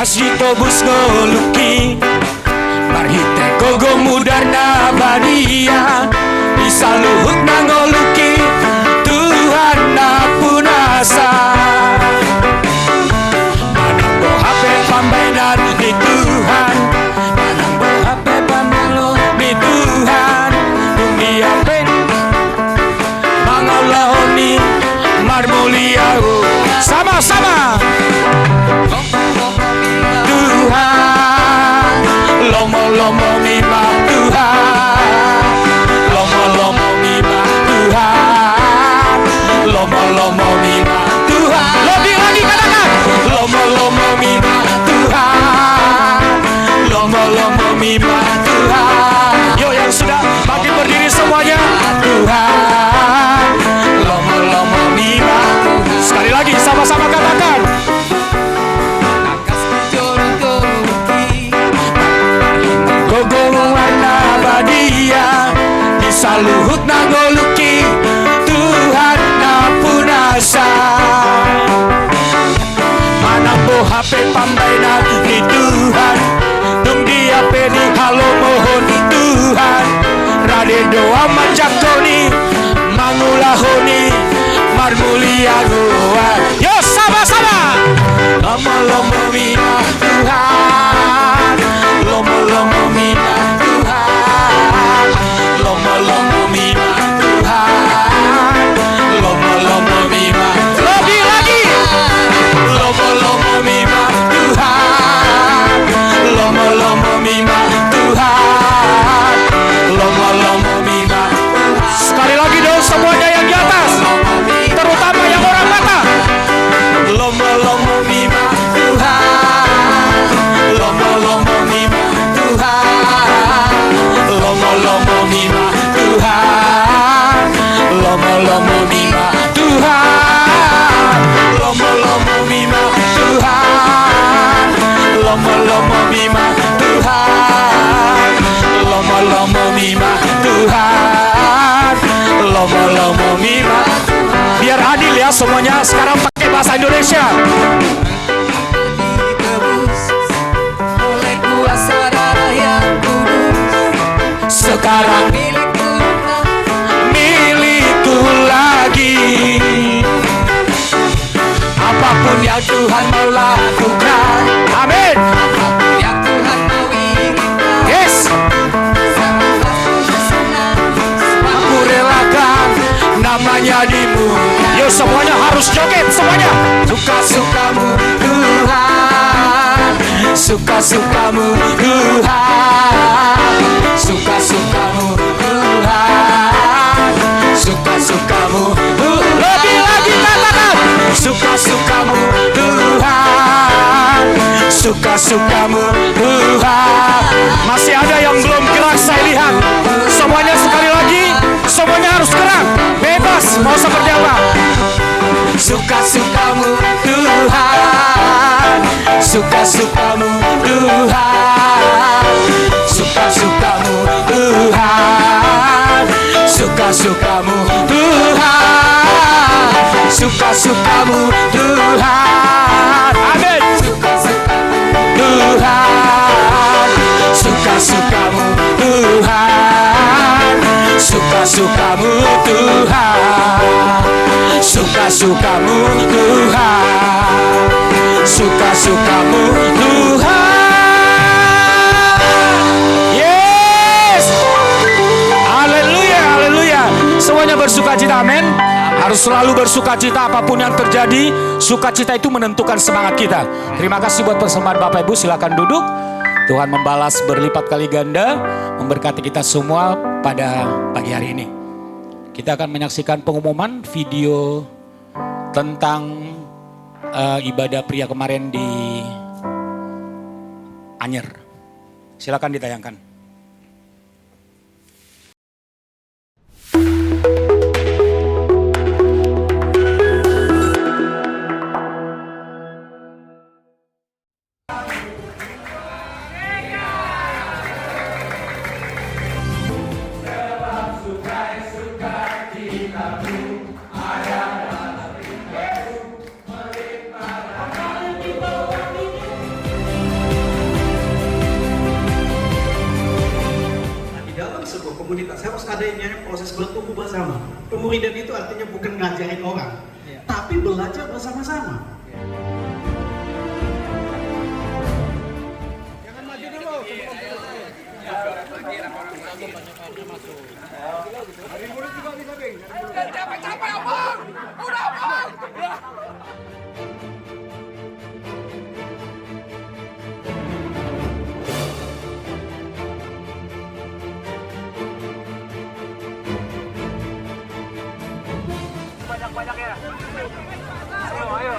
Kasih tobus ngoluki marhite kogo mudar na badia bisa luhut na ngoluki Tuhan na punasa manang bo hape pambainan di Tuhan manang bo hape pambalo di Tuhan bumi apen mangaulahoni marmuliau sama-sama Lomo-lomo mima Tuhan, lomo-lomo mima Tuhan, lomo-lomo mima Tuhan. Lebih lagi katakan, lomo-lomo mima Tuhan, lomo-lomo mima Tuhan. Yuk yang sudah makin berdiri semuanya, Tuhan, lomo-lomo mima. Sekali lagi sama-sama katakan. Saluhut na ngoluki Tuhan na punasa manang bo hape pambainan ni Tuhan dung dia peni halo mohon Tuhan raden doa majakoni mangulahoni marmulia doa. Yo sama-sama lomo-lomo mina Tuhan, lomo-lomo mina Tuhan, lomo-lomo mima Tuhan, lomo-lomo mima. Lebih lagi, lomo-lomo mima Tuhan, lomo-lomo mima Tuhan, lomo-lomo mima. Sekali lagi dong semuanya yang di atas, terutama yang orang Batak. Lomo-lomo mima Tuhan, semuanya sekarang pakai bahasa Indonesia. Ditebus oleh kuasa darah yang kudus. Sekarang milikku lagi. Apapun yang Tuhan mau lakukan, amin. Yang Tuhan mau inginkan, Yes, aku relakan namanya dimu. Yuk semuanya harus joget semuanya. Suka-sukamu Tuhan, suka-sukamu Tuhan, suka-sukamu Tuhan, suka-sukamu Tuhan. Lebih lagi katakan, suka-sukamu Tuhan, suka-sukamu Tuhan. Masih ada yang belum gerak saya lihat. Semuanya sekali lagi, semuanya harus gerak. Bebas, mau seperti apa? Suka-sukamu Tuhan, suka-sukamu Tuhan, suka-sukamu Tuhan, suka-sukamu Tuhan, suka-sukamu Tuhan, amin. Tuhan, suka-sukamu Tuhan, suka-sukamu Tuhan, suka-sukamu Tuhan, suka-sukamu Tuhan. Yes, haleluya, haleluya. Semuanya bersukacita, amin. Harus selalu bersukacita apapun yang terjadi. Sukacita itu menentukan semangat kita. Terima kasih buat persembahan Bapak Ibu, silakan duduk. Tuhan membalas berlipat kali ganda, memberkati kita semua pada pagi hari ini. Kita akan menyaksikan pengumuman video tentang ibadah pria kemarin di Anyer. Silakan ditayangkan. Komunitas harus ada yang namanya proses bertumbuh bersama. Pemuridan itu artinya bukan ngajarin orang, tapi belajar bersama-sama. Jangan maju dulu. Ada murid juga di samping. Capek-capek abang. Udah abang. Banyak ya. Ayo.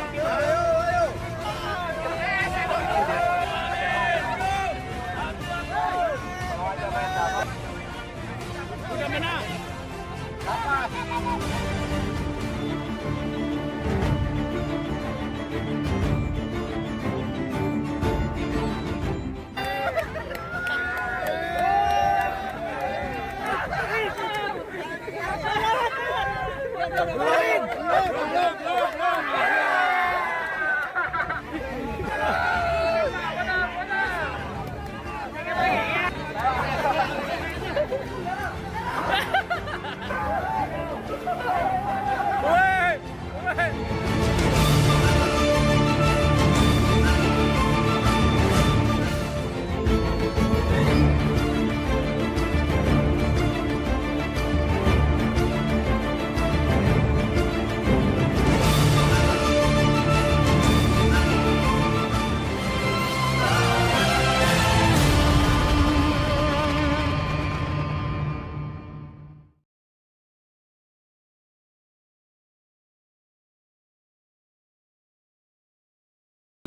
Udah menang.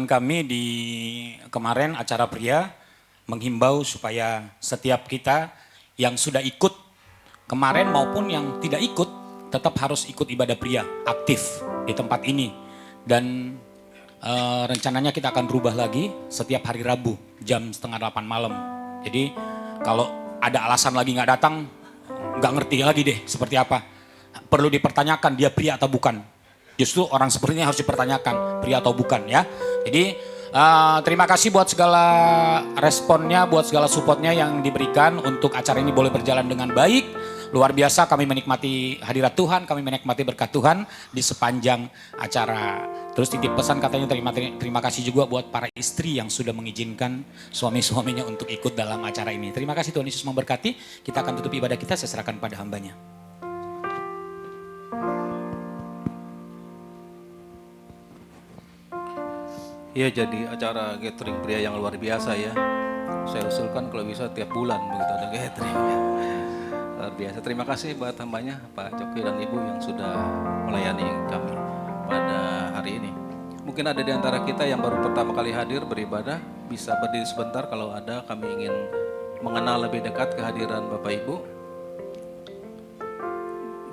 Kami di kemarin acara pria menghimbau supaya setiap kita yang sudah ikut kemarin maupun yang tidak ikut tetap harus ikut ibadah pria aktif di tempat ini. Dan rencananya kita akan rubah lagi setiap hari Rabu jam 7:30 malam. Jadi kalau ada alasan lagi nggak datang, nggak ngerti lagi deh seperti apa. Perlu dipertanyakan dia pria atau bukan. Justru orang seperti ini harus dipertanyakan, pria atau bukan ya. Jadi terima kasih buat segala responnya, buat segala supportnya yang diberikan untuk acara ini boleh berjalan dengan baik. Luar biasa, kami menikmati hadirat Tuhan, kami menikmati berkat Tuhan di sepanjang acara. Terus titip pesan katanya terima kasih juga buat para istri yang sudah mengizinkan suami-suaminya untuk ikut dalam acara ini. Terima kasih, Tuhan Yesus memberkati. Kita akan tutup ibadah kita, saya serahkan pada hambanya. Iya, jadi acara gathering pria yang luar biasa ya. Saya usulkan kalau bisa tiap bulan begitu ada gathering. Luar biasa. Terima kasih buat hambanya Pak Coki dan Ibu yang sudah melayani kami pada hari ini. Mungkin ada di antara kita yang baru pertama kali hadir beribadah, bisa berdiri sebentar kalau ada, kami ingin mengenal lebih dekat kehadiran Bapak Ibu.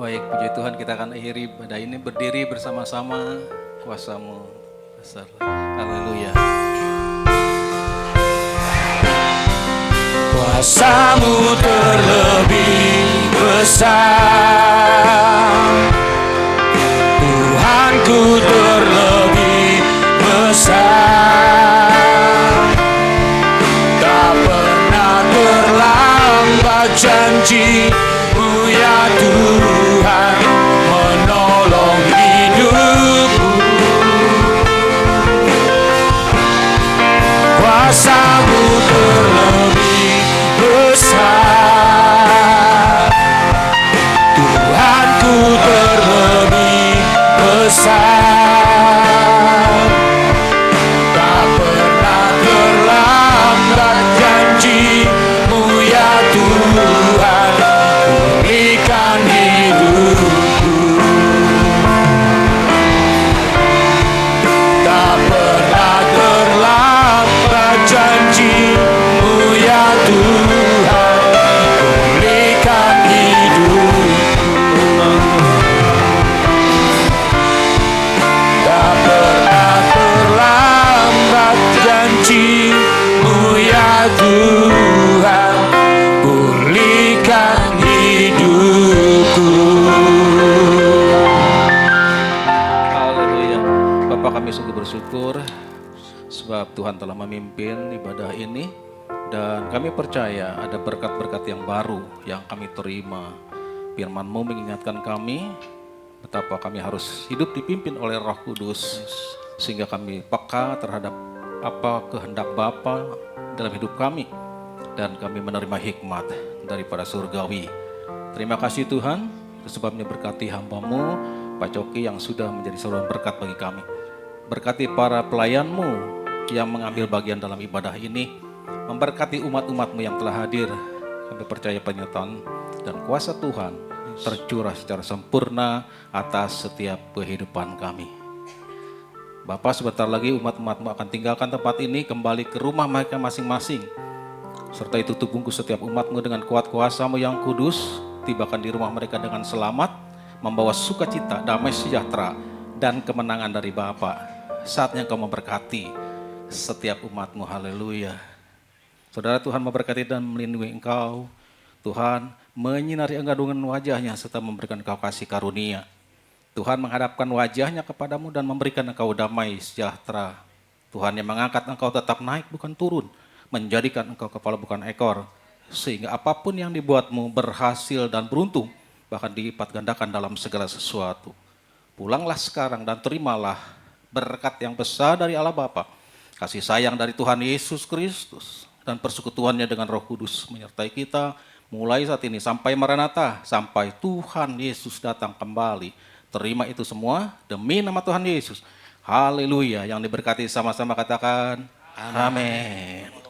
Baik, puji Tuhan, kita akan akhiri ibadah ini berdiri bersama-sama. Kuasa-Mu besar. Haleluya. Kuasa-Mu terlebih besar, Tuhanku terlebih besar. Tak pernah terlambat janji-Mu ya Tuhan, menolong hidupku. Kuasa-Mu terlebih besar, Tuhanku terlebih besar. Tak pernah terlambat janji-Mu ya Tuhan, pulihkan hidupku. Tak pernah terlambat janji-Mu ya Tuhan, pulihkan hidupku. Tak pernah terlambat janji-Mu ya Tuhan, pulihkan hidupku. Haleluya. Bapak, kami sungguh bersyukur sebab Tuhan telah memimpin ibadah ini dan kami percaya ada berkat-berkat yang baru yang kami terima. Firman-Mu mengingatkan kami betapa kami harus hidup dipimpin oleh Roh Kudus sehingga kami peka terhadap apa kehendak Bapa dalam hidup kami dan kami menerima hikmat daripada surgawi. Terima kasih Tuhan, sebabnya berkati hamba-Mu Pak Coki yang sudah menjadi saluran berkat bagi kami. Berkati para pelayan-Mu yang mengambil bagian dalam ibadah ini, memberkati umat-umat-Mu yang telah hadir. Kami percaya penyertaan dan kuasa Tuhan tercurah secara sempurna atas setiap kehidupan kami. Bapa, sebentar lagi umat-umat-Mu akan tinggalkan tempat ini, kembali ke rumah mereka masing-masing. Serta itu tutup bungkus setiap umat-Mu dengan kuat kuasa-Mu yang kudus, tibakan di rumah mereka dengan selamat, membawa sukacita, damai sejahtera, dan kemenangan dari Bapa. Saatnya Engkau memberkati setiap umat-Mu, haleluya. Saudara, Tuhan memberkati dan melindungi engkau. Tuhan menyinari engkau dengan wajah-Nya serta memberikan engkau kasih karunia. Tuhan menghadapkan wajah-Nya kepadamu dan memberikan engkau damai sejahtera. Tuhan yang mengangkat engkau tetap naik bukan turun, menjadikan engkau kepala bukan ekor, sehingga apapun yang dibuatmu berhasil dan beruntung, bahkan dilipat gandakan dalam segala sesuatu. Pulanglah sekarang dan terimalah berkat yang besar dari Allah Bapa, kasih sayang dari Tuhan Yesus Kristus, dan persekutuannya dengan Roh Kudus menyertai kita mulai saat ini sampai Maranatha, sampai Tuhan Yesus datang kembali. Terima itu semua demi nama Tuhan Yesus. Haleluya. Yang diberkati sama-sama katakan amin.